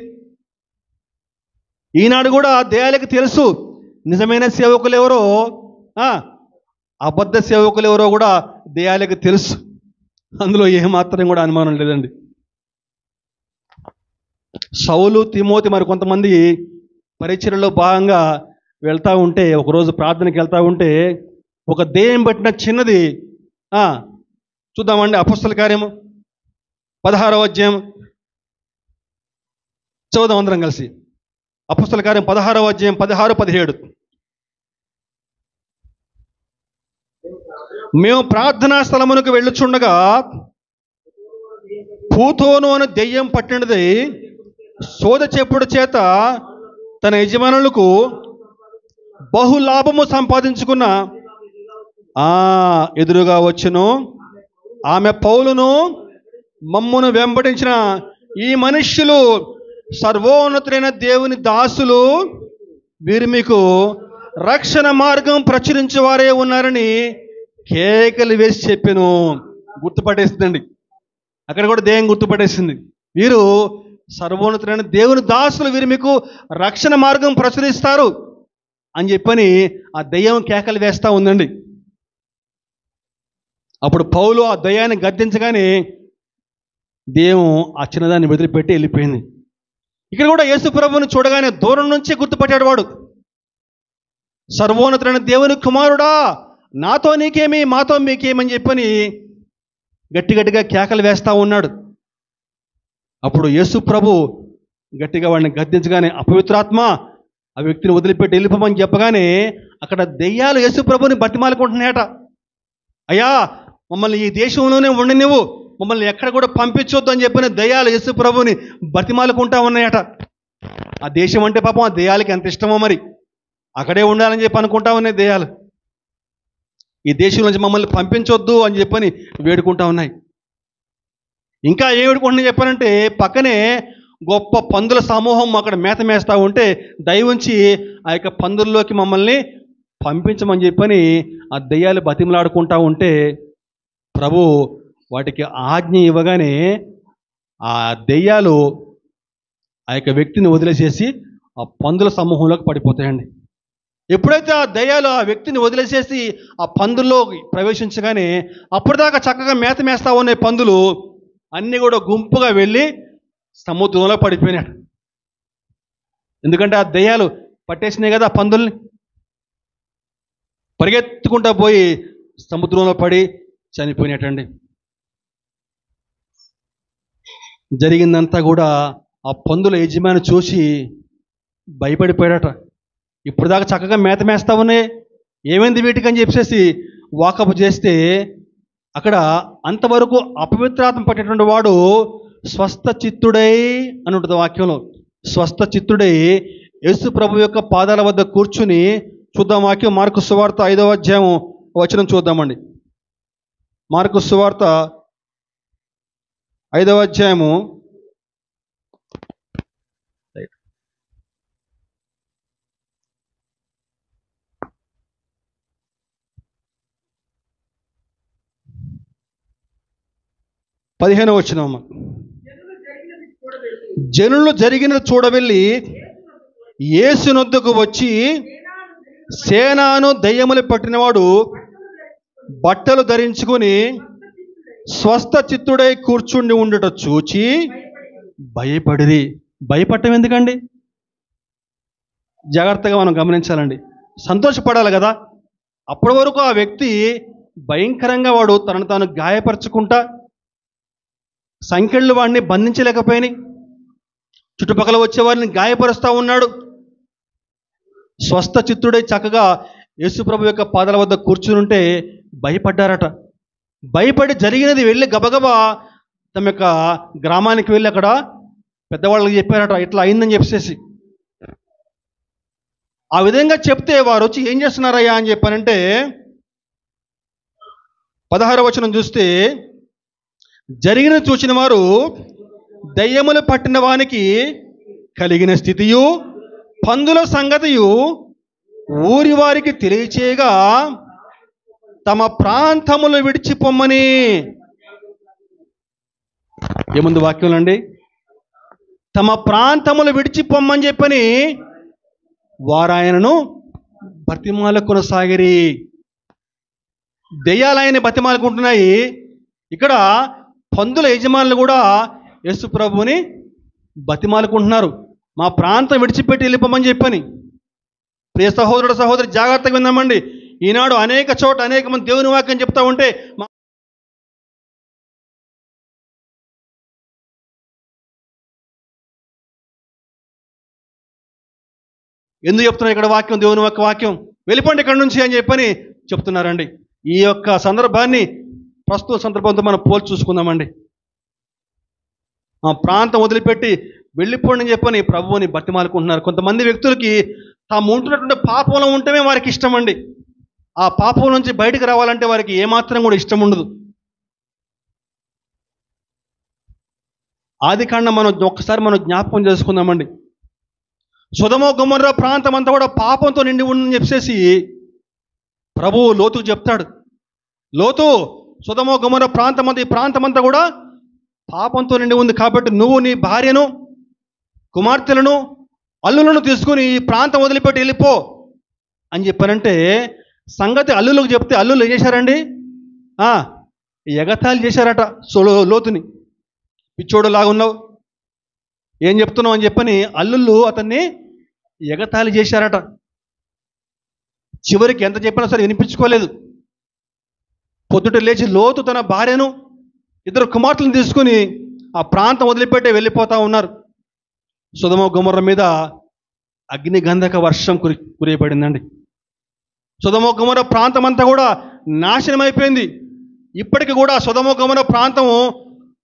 ఈనాడు కూడా దెయ్యాలకు తెలుసు నిజమైన సేవకులు ఎవరో, అబద్ధ సేవకులు ఎవరో కూడా దెయ్యాలకు తెలుసు. అందులో ఏమాత్రం కూడా అనుమానం లేదండి. సౌలు, తిమోతి మరి కొంతమంది పరిచర్యలో భాగంగా వెళ్తూ ఉంటే, ఒకరోజు ప్రార్థనకి వెళ్తూ ఉంటే ఒక దెయ్యం పట్టిన చిన్నది చూద్దామండి. అపొస్తల కార్యము 16వ అధ్యాయం చదువుదాం అందరం కలిసి. అపొస్తల కార్యం 16వ అధ్యాయం 16-17. మేము ప్రార్థనా స్థలమునకు వెళ్ళుచుండగా పూతోను అని దెయ్యం పట్టినది సోద చెప్పుడు చేత తన యజమానులకు బహులాభము సంపాదించుకున్న ఎదురుగా వచ్చును. ఆమె పౌలును మమ్మును వెంబడించిన ఈ మనుష్యులు సర్వోన్నతుడైన దేవుని దాసులు, వీరు మీకు రక్షణ మార్గం ప్రచురించే వారే ఉన్నారని కేకలు వేసి చెప్పాను. గుర్తుపట్టేసిందండి. అక్కడ కూడా దెయ్యం గుర్తుపట్టేసింది. వీరు సర్వోన్నతుడైన దేవుని దాసులు, వీరు మీకు రక్షణ మార్గం ప్రచురిస్తారు అని చెప్పని ఆ దెయ్యం కేకలు వేస్తూ ఉందండి. అప్పుడు పౌలు ఆ దయ్యాన్ని గద్దించగానే దెయ్యం ఆ చిన్నదాన్ని వదిలిపెట్టి వెళ్ళిపోయింది. ఇక్కడ కూడా యేసు ప్రభువుని చూడగానే దూరం నుంచే గుర్తుపట్టాడు వాడు. సర్వోన్నతుడైన దేవుని కుమారుడా, నాతో నీకేమి, మాతో మీకేమని చెప్పని గట్టిగా కేకలు వేస్తూ ఉన్నాడు. అప్పుడు యేసు ప్రభు గట్టిగా వాడిని గద్దించగానే అపవిత్రాత్మ ఆ వ్యక్తిని వదిలిపెట్టి వెళ్ళిపోమని చెప్పగానే అక్కడ దెయ్యాలు యేసు ప్రభుని బతిమాలుకుంటున్నాయట. అయ్యా, మమ్మల్ని ఈ దేశంలోనే ఉండనివ్వు, మమ్మల్ని ఎక్కడ కూడా పంపించొద్దు అని చెప్పిన దెయ్యాలు యేసు ప్రభుని బతిమాలుకుంటా ఉన్నాయట. ఆ దేశం అంటే పాపం ఆ దెయ్యాలకి ఎంత ఇష్టమో మరి, అక్కడే ఉండాలని చెప్పి అనుకుంటా ఉన్నాయి దెయ్యాలు. ఈ దేశం నుంచి మమ్మల్ని పంపించొద్దు అని చెప్పని వేడుకుంటా ఉన్నాయి. ఇంకా ఏ వేడుకుంటున్నాయి చెప్పానంటే, పక్కనే గొప్ప పందుల సమూహం అక్కడ మేత మేస్తూ ఉంటే దయవుంచి ఆ యొక్క పందుల్లోకి మమ్మల్ని పంపించమని చెప్పని ఆ దెయ్యాలు బతిమలాడుకుంటా ఉంటే ప్రభు వాటికి ఆజ్ఞ ఇవ్వగానే ఆ దెయ్యాలు ఆ యొక్క వ్యక్తిని వదిలేసేసి ఆ పందుల సమూహంలోకి పడిపోతాయండి. ఎప్పుడైతే ఆ దెయ్యాలు ఆ వ్యక్తిని వదిలేసేసి ఆ పందుల్లో ప్రవేశించగానే అప్పటిదాకా చక్కగా మేత మేస్తా ఉన్న పందులు అన్నీ కూడా గుంపుగా వెళ్ళి సముద్రంలో పడిపోయినాడు. ఎందుకంటే ఆ దెయ్యాలు పట్టేసినాయి కదా ఆ పందుల్ని. పరిగెత్తుకుంటా పోయి సముద్రంలో పడి చనిపోయినట్టండి. జరిగిందంతా కూడా ఆ పందుల యజమాని చూసి భయపడిపోయాడట. ఇప్పుడు దాకా చక్కగా మేత మేస్తా ఉన్నాయి, ఏమైంది వీటికి అని చెప్పేసి వాకప్ చేస్తే అక్కడ అంతవరకు అపవిత్రాత్మ పట్టేటువంటి వాడు స్వస్థ చిత్తుడై అని ఉంటుంది వాక్యంలో. స్వస్థ చిత్తుడై యేసు ప్రభు యొక్క పాదాల వద్ద కూర్చుని, చూద్దాం వాక్యం మార్కు సువార్త 5వ అధ్యాయం వచనం చూద్దామండి. మార్కు సువార్త 5వ అధ్యాయము 15వ వచనం. జనులు జరిగినది చూడవెళ్ళి యేసునొద్దకు వచ్చి, సేనాను దయ్యములు పట్టినవాడు బట్టలు ధరించుకుని స్వస్థ చిత్తుడై కూర్చుండి ఉండుట చూచి భయపడిరి. భయపడటం ఎందుకండి? జాగ్రత్తగా మనం గమనించాలండి. సంతోషపడాలి కదా. అప్పటి వరకు ఆ వ్యక్తి భయంకరంగా వాడు తనను తాను గాయపరచుకుంటా, సంఖ్యలు వాడిని బంధించలేకపోయినాయి, చుట్టుపక్కల వచ్చేవారిని గాయపరుస్తూ ఉన్నాడు. స్వస్థ చిత్తుడై చక్కగా యేసుప్రభు యొక్క పాదాల వద్ద కూర్చుని ఉంటే భయపడ్డారట. భయపడి జరిగినది వెళ్ళి గబగబా తమ యొక్క గ్రామానికి వెళ్ళి అక్కడ పెద్దవాళ్ళకి చెప్పారట, ఇట్లా అయిందని చెప్పేసి. ఆ విధంగా చెప్తే వారు వచ్చి ఏం చేస్తున్నారయ్యా అని చెప్పారంటే, 16వ వచనం చూస్తే, జరిగిన చూసిన వారు దయ్యములు పట్టిన వానికి కలిగిన స్థితియు పందుల సంగతియు ఊరి వారికి తెలియచేయగా తమ ప్రాంతములు విడిచిపోమ్మని. ఏముంది వాక్యంలో అండి? తమ ప్రాంతములు విడిచిపోమ్మని చెప్పని వారు ఆయనను బతిమాల కొనసాగిరి. దెయ్యాలు ఆయన బతిమాలుకుంటున్నాయి. ఇక్కడ పందుల యజమానులు కూడా యేసు ప్రభువుని బతిమాలుకుంటున్నారు, మా ప్రాంతం విడిచిపెట్టి వెళ్ళిపోమని చెప్పని. ప్రియ సహోదరుడు సహోదరి, జాగ్రత్తగా విందామండి. ఈనాడు అనేక చోట అనేక మంది దేవుని వాక్యం చెప్తా ఉంటే ఎందుకు చెప్తున్నారు ఇక్కడ వాక్యం, దేవుని యొక్క వాక్యం, వెళ్ళిపోండి ఇక్కడ నుంచి అని చెప్పని చెప్తున్నారండి. ఈ యొక్క సందర్భాన్ని ప్రస్తుత సందర్భంతో మనం పోల్చి చూసుకుందామండి. ఆ ప్రాంతం వదిలిపెట్టి వెళ్ళిపోండి అని చెప్పని ప్రభువుని బతిమాలుకుంటున్నారు. కొంతమంది వ్యక్తులకి తాము ఉంటున్నటువంటి పాపంలో ఉంటమే వారికి ఇష్టం అండి. ఆ పాపం నుంచి బయటకు రావాలంటే వారికి ఏమాత్రం కూడా ఇష్టం ఉండదు. ఆదికాండం ఒక్కసారి మనం జ్ఞాపకం చేసుకుందామండి. సొదొమ గొమొర్రా ప్రాంతం అంతా కూడా పాపంతో నిండి ఉందని చెప్పేసి ప్రభువు లోతుకు చెప్తాడు. లోతు, సొదొమ గొమొర్రా ప్రాంతం అంతా, ఈ ప్రాంతం అంతా కూడా పాపంతో నిండి ఉంది కాబట్టి నువ్వు నీ భార్యను, కుమార్తెలను, అల్లులను తీసుకుని ఈ ప్రాంతం వదిలిపెట్టి వెళ్ళిపో అని చెప్పారంటే, సంగతి అల్లులకు చెప్తే అల్లులు ఏం చేశారండి? ఎగతాళి చేశారట లోతుని. పిచ్చోడు లాగున్నావు, ఏం చెప్తున్నావు అని చెప్పని అల్లుళ్ళు అతన్ని ఎగతాళి చేశారట. చివరికి ఎంత చెప్పినా సరే వినిపించుకోలేదు. పొద్దుట లేచి లోతు తన భార్యను, 2 కుమార్తెలను తీసుకుని ఆ ప్రాంతం వదిలిపెట్టి వెళ్ళిపోతూ ఉన్నారు. సొదొమ గొమొర్రా మీద అగ్ని గంధక వర్షం కురియబడిందండి. సొదొమ గొమొర్రా ప్రాంతం అంతా కూడా నాశనం అయిపోయింది. ఇప్పటికి కూడా సొదొమ గొమొర్రా ప్రాంతం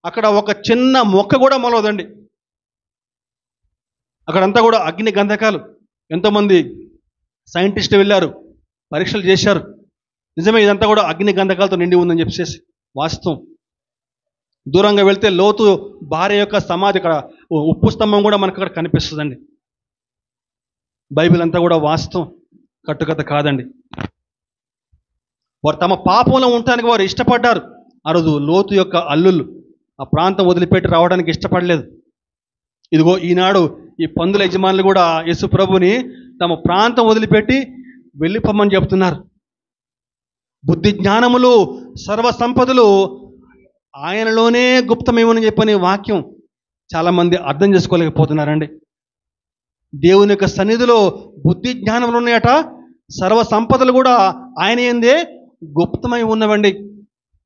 అక్కడ ఒక చిన్న మొక్క కూడా మొలవదండి. అక్కడంతా కూడా అగ్ని గంధకాలు. ఎంతోమంది సైంటిస్టులు వెళ్ళారు, పరీక్షలు చేశారు. నిజమే, ఇదంతా కూడా అగ్ని గంధకాలతో నిండి ఉందని చెప్పేసి వాస్తవం. దూరంగా వెళ్తే లోతు భార్య యొక్క సమాధి, ఇక్కడ ఉప్పు స్తంభం కూడా మనకు అక్కడ కనిపిస్తుందండి. బైబిల్ అంతా కూడా వాస్తవం, కట్టుకథ కాదండి. వారు తమ పాపంలో ఉండటానికి వారు ఇష్టపడ్డారు. ఆ రోజు లోతు యొక్క అల్లుళ్ళు ఆ ప్రాంతం వదిలిపెట్టి రావడానికి ఇష్టపడలేదు. ఇదిగో ఈనాడు ఈ పందుల యజమానులు కూడా యేసు ప్రభుని తమ ప్రాంతం వదిలిపెట్టి వెళ్ళిపోమని చెప్తున్నారు. బుద్ధి జ్ఞానములు, సర్వ సంపదలు ఆయనలోనే గుప్తమేమని చెప్పని వాక్యం చాలామంది అర్థం చేసుకోలేకపోతున్నారండి. దేవుని యొక్క సన్నిధిలో బుద్ధి జ్ఞానములు ఉన్నాయట, సర్వ సంపదలు కూడా ఆయన యందే గుప్తమై ఉన్నవండి.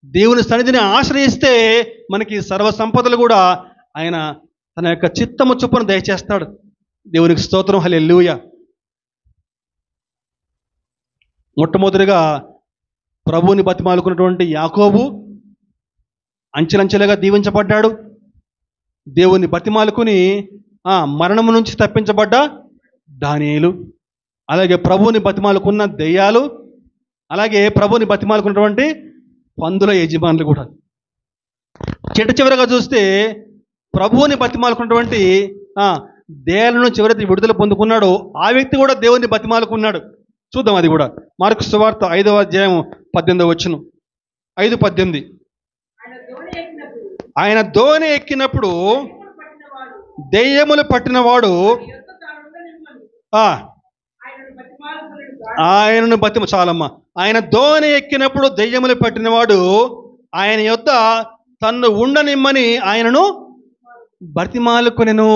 దేవుని సన్నిధిని ఆశ్రయిస్తే మనకి సర్వ సంపదలు కూడా ఆయన తన యొక్క చిత్తము చొప్పున దయచేస్తాడు. దేవునికి స్తోత్రం, హల్లెలూయా. మొట్టమొదటిగా ప్రభువుని బతిమాలుకున్నటువంటి యాకోబు అంచెలంచెలుగా దీవించబడ్డాడు. దేవుని బతిమాలుకుని మరణము నుంచి తప్పించబడ్డ దానియేలు, అలాగే ప్రభువుని బతిమాలుకున్న దెయ్యాలు అలాగే ప్రభుని బతిమాలుకున్నటువంటి పందుల యజమానులు కూడా. చిట్ట చివరగా చూస్తే ప్రభువుని బతిమాలుకున్నటువంటి దేహాల నుంచి ఎవరైతే విడుదల పొందుకున్నాడో ఆ వ్యక్తి కూడా దేవుని బతిమాలుకున్నాడు. చూద్దాం అది కూడా. మార్కు సువార్త 5వ అధ్యాయం 18వ వచనం. 5:18. ఆయన దోణి ఎక్కినప్పుడు దెయ్యములు పట్టినవాడు ఆయనను చాలమ్మా. ఆయన దోణి ఎక్కినప్పుడు దెయ్యములు పట్టినవాడు ఆయన యొద్ద తన్ను ఉండనిమ్మని ఆయనను బతిమాలుకొనెను.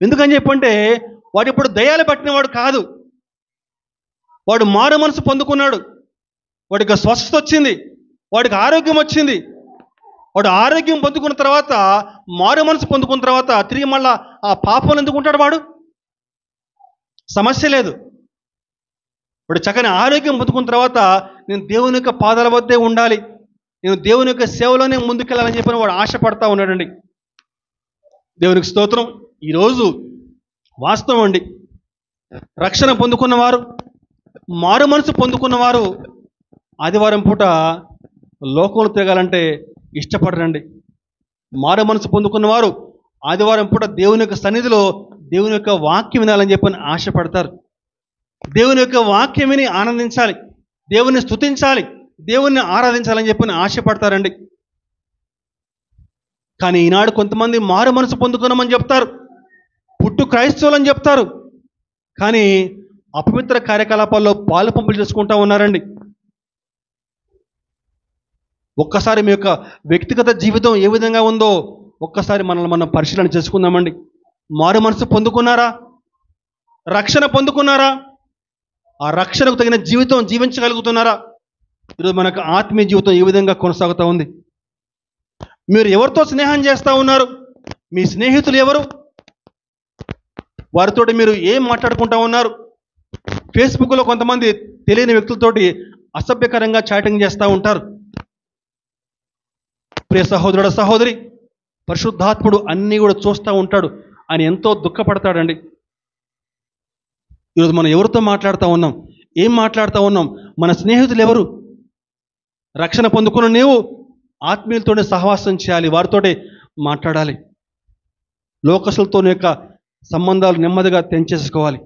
ఎందుకని చెప్పంటే వాడు ఇప్పుడు దయ్యాలు పట్టినవాడు కాదు. వాడు మారు మనసు పొందుకున్నాడు. వాడికి స్వస్థత వచ్చింది, వాడికి ఆరోగ్యం వచ్చింది. వాడు ఆరోగ్యం పొందుకున్న తర్వాత, మారు మనసు పొందుకున్న తర్వాత తిరిగి మళ్ళా ఆ పాపం ఎందుకు ఉంటాడు? వాడు సమస్య లేదు. వాడు చక్కని ఆరోగ్యం పొందుకున్న తర్వాత నేను దేవుని యొక్క పాదాల వద్దే ఉండాలి, నేను దేవుని యొక్క సేవలోనే ముందుకెళ్ళాలని చెప్పని వాడు ఆశపడతా ఉన్నాడండి. దేవునికి స్తోత్రం. ఈరోజు వాస్తవం అండి, రక్షణ పొందుకున్నవారు, మారు మనసు పొందుకున్నవారు ఆదివారం పూట లోకంలో తిరగాలంటే ఇష్టపడరండి. మారు మనసు పొందుకున్నవారు ఆదివారం పూట దేవుని యొక్క సన్నిధిలో దేవుని యొక్క వాక్యం వినాలని చెప్పని ఆశపడతారు. దేవుని యొక్క వాక్యం విని ఆనందించాలి, దేవుని స్తుతించాలి, దేవుణ్ణి ఆరాధించాలని చెప్పని ఆశపడతారండి. కానీ ఈనాడు కొంతమంది మారు మనసు పొందుకున్నామని చెప్తారు, పుట్టు క్రైస్తవులని చెప్తారు, కానీ అపవిత్ర కార్యకలాపాల్లో పాలు పంపులు చేసుకుంటూ ఉన్నారండి. ఒక్కసారి మీ యొక్క వ్యక్తిగత జీవితం ఏ విధంగా ఉందో ఒక్కసారి మనల్ని మనం పరిశీలన చేసుకుందామండి. మారు మనసు పొందుకున్నారా? రక్షణ పొందుకున్నారా? ఆ రక్షణకు తగిన జీవితం జీవించగలుగుతున్నారా? ఈరోజు మనకు ఆత్మీయ జీవితం ఏ విధంగా కొనసాగుతూ ఉంది? మీరు ఎవరితో స్నేహం చేస్తూ ఉన్నారు? మీ స్నేహితులు ఎవరు? వారితో మీరు ఏం మాట్లాడుకుంటూ ఉన్నారు? ఫేస్బుక్లో కొంతమంది తెలియని వ్యక్తులతోటి అసభ్యకరంగా చాటింగ్ చేస్తూ ఉంటారు. ప్రియ సహోదరుడు సహోదరి, పరిశుద్ధాత్ముడు అన్నీ కూడా చూస్తూ ఉంటాడు. ఆయన ఎంతో దుఃఖపడతాడండి. ఈరోజు మనం ఎవరితో మాట్లాడుతూ ఉన్నాం? ఏం మాట్లాడుతూ ఉన్నాం? మన స్నేహితులు ఎవరు? రక్షణ పొందుకున్న నీవు ఆత్మీయులతోనే సహవాసం చేయాలి, వారితోటే మాట్లాడాలి. లోకస్తులతో యొక్క సంబంధాలు నెమ్మదిగా తెంచేసుకోవాలి.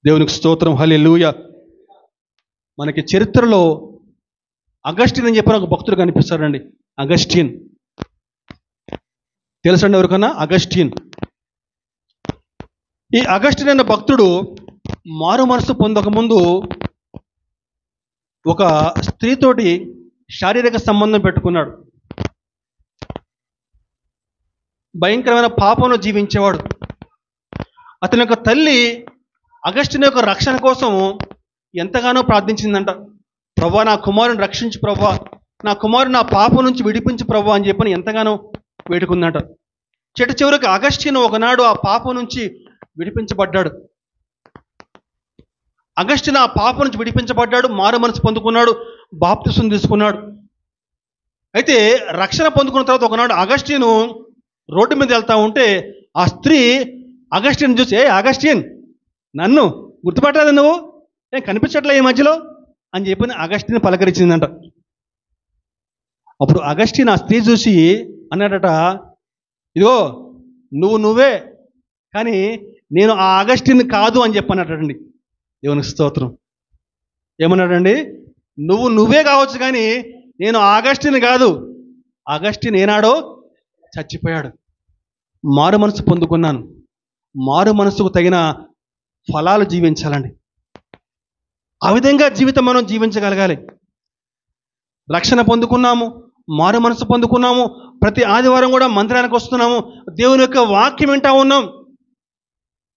దేవునికి స్తోత్రం, హల్లెలూయా. మనకి చరిత్రలో అగస్టిన్ అని చెప్పిన ఒక భక్తుడు కనిపిస్తాడండి. అగస్టిన్ తెలుసండి ఎవరికన్నా? అగస్టిన్. ఈ అగస్టిన్ అనే భక్తుడు మారు మనసు పొందకముందు ఒక స్త్రీతోటి శారీరక సంబంధం పెట్టుకున్నాడు. భయంకరమైన పాపంలో జీవించేవాడు. అతని యొక్క తల్లి అగస్టిన్ యొక్క రక్షణ కోసం ఎంతగానో ప్రార్థించిందంట. ప్రభువా, నా కుమారుని రక్షించు ప్రభువా, నా కుమారుని నా పాపం నుంచి విడిపించు ప్రభువా అని చెప్పని ఎంతగానో వేడుకుందంట. చిట్ట చివరికి అగస్టిన్ ఒకనాడు ఆ పాపం నుంచి విడిపించబడ్డాడు. అగస్టిన్ ఆ పాపం నుంచి విడిపించబడ్డాడు, మారు మనసు పొందుకున్నాడు, బాప్తిసం తీసుకున్నాడు. అయితే రక్షణ పొందుకున్న తర్వాత ఒకనాడు అగస్టిన్ రోడ్డు మీద వెళ్తా ఉంటే ఆ స్త్రీ అగస్టిన్ చూసి, అగస్టిన్, నన్ను గుర్తుపట్టలేదు నువ్వు? ఏం కనిపించట్లే ఈ మధ్యలో అని చెప్పి అగస్టిన్ పలకరించిందంట. అప్పుడు అగస్టిన్ ఆ స్త్రీ చూసి అన్నాడట, ఇదిగో నువ్వే, కానీ నేను ఆ అగస్టిన్ కాదు అని చెప్పన్నాడండి. దేవునికి స్తోత్రం. ఏమన్నాడండి? నువ్వే కావచ్చు, కానీ నేను ఆ అగస్టిన్ కాదు. అగస్టిన్ ఏనాడో చచ్చిపోయాడు. మారు మనసు పొందుకున్నాను. మారు మనసుకు తగిన ఫలాలు జీవించాలండి. ఆ విధంగా జీవితం మనం జీవించగలగాలి. రక్షణ పొందుకున్నాము, మారు మనసు పొందుకున్నాము, ప్రతి ఆదివారం కూడా మందిరానికి వస్తున్నాము, దేవుని యొక్క వాక్యం వింటా ఉన్నాం.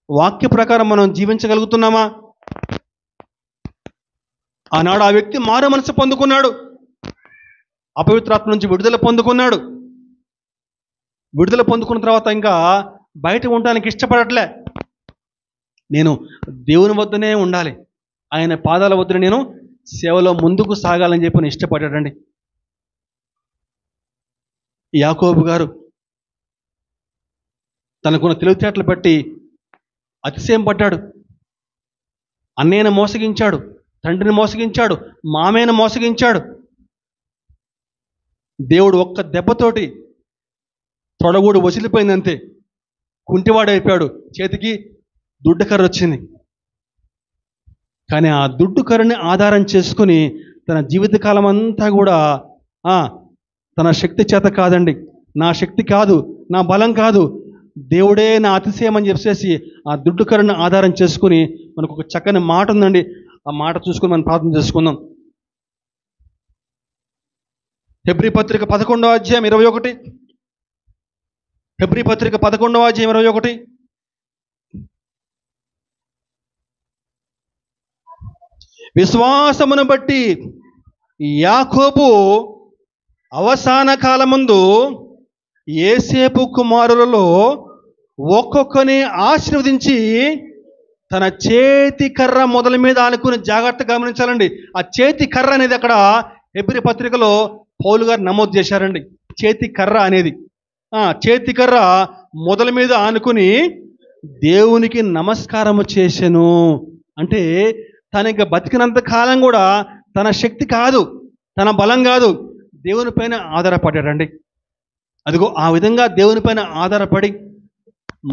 వాక్య ప్రకారం మనం జీవించగలుగుతున్నామా? ఆనాడు ఆ వ్యక్తి మారు మనసు పొందుకున్నాడు, అపవిత్రాత్మ నుంచి విడుదల పొందుకున్నాడు. విడుదల పొందుకున్న తర్వాత ఇంకా బయట ఉండడానికి ఇష్టపడట్లే. నేను దేవుని వద్దనే ఉండాలి, ఆయన పాదాల వద్దనే నేను సేవలో ముందుకు సాగాలని చెప్పి ఇష్టపడ్డాడండి. యాకోబు గారు తనకున్న తెలివితేటలు బట్టి అతిశయం పడ్డాడు. అన్నయ్యను మోసగించాడు, తండ్రిని మోసగించాడు, మామయ్యను మోసగించాడు. దేవుడు ఒక్క దెబ్బతోటి తొడగూడు వసిలిపోయిందంతే, కుంటివాడైపోయాడు, చేతికి దుడ్డుకర్ర వచ్చింది. కానీ ఆ దుడ్డుకర్రని ఆధారం చేసుకుని తన జీవితకాలం అంతా కూడా తన శక్తి చేత కాదండి, నా శక్తి కాదు, నా బలం కాదు, దేవుడే నా అతిశయం అని చెప్పేసి ఆ దుడ్డుకర్రని ఆధారం చేసుకుని, మనకు ఒక చక్కని మాట ఉందండి, ఆ మాట చూసుకుని మనం ప్రార్థన చేసుకుందాం. హెబ్రీ పత్రిక 11వ అధ్యాయం 21. హెబ్రీ పత్రిక 11వ అధ్యాయం 21. విశ్వాసమును బట్టి యాకోబు అవసాన కాలమందు యోసేపు కుమారులలో ఒక్కొక్కని ఆశీర్వదించి తన చేతి కర్ర మొదల మీద ఆనుకుని, జాగ్రత్తగా గమనించాలండి, ఆ చేతి కర్ర అనేది అక్కడ హెబ్రీ పత్రికలో పౌలు గారు నమోదు చేశారండి. చేతి కర్ర అనేది, చేతి కర్ర మొదల మీద ఆనుకుని దేవునికి నమస్కారము చేసెను. అంటే తనకి బతికినంత కాలం కూడా తన శక్తి కాదు, తన బలం కాదు, దేవుని పైన ఆధారపడ్డాడండి. అదిగో ఆ విధంగా దేవుని పైన ఆధారపడి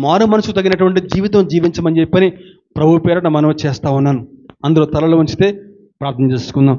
మారు మనసు తగినటువంటి జీవితం జీవించమని చెప్పని ప్రభు పేరట మనవి చేస్తా ఉన్నాను. అందరూ తలలు ఉంచితే ప్రార్థన చేసుకుందాం.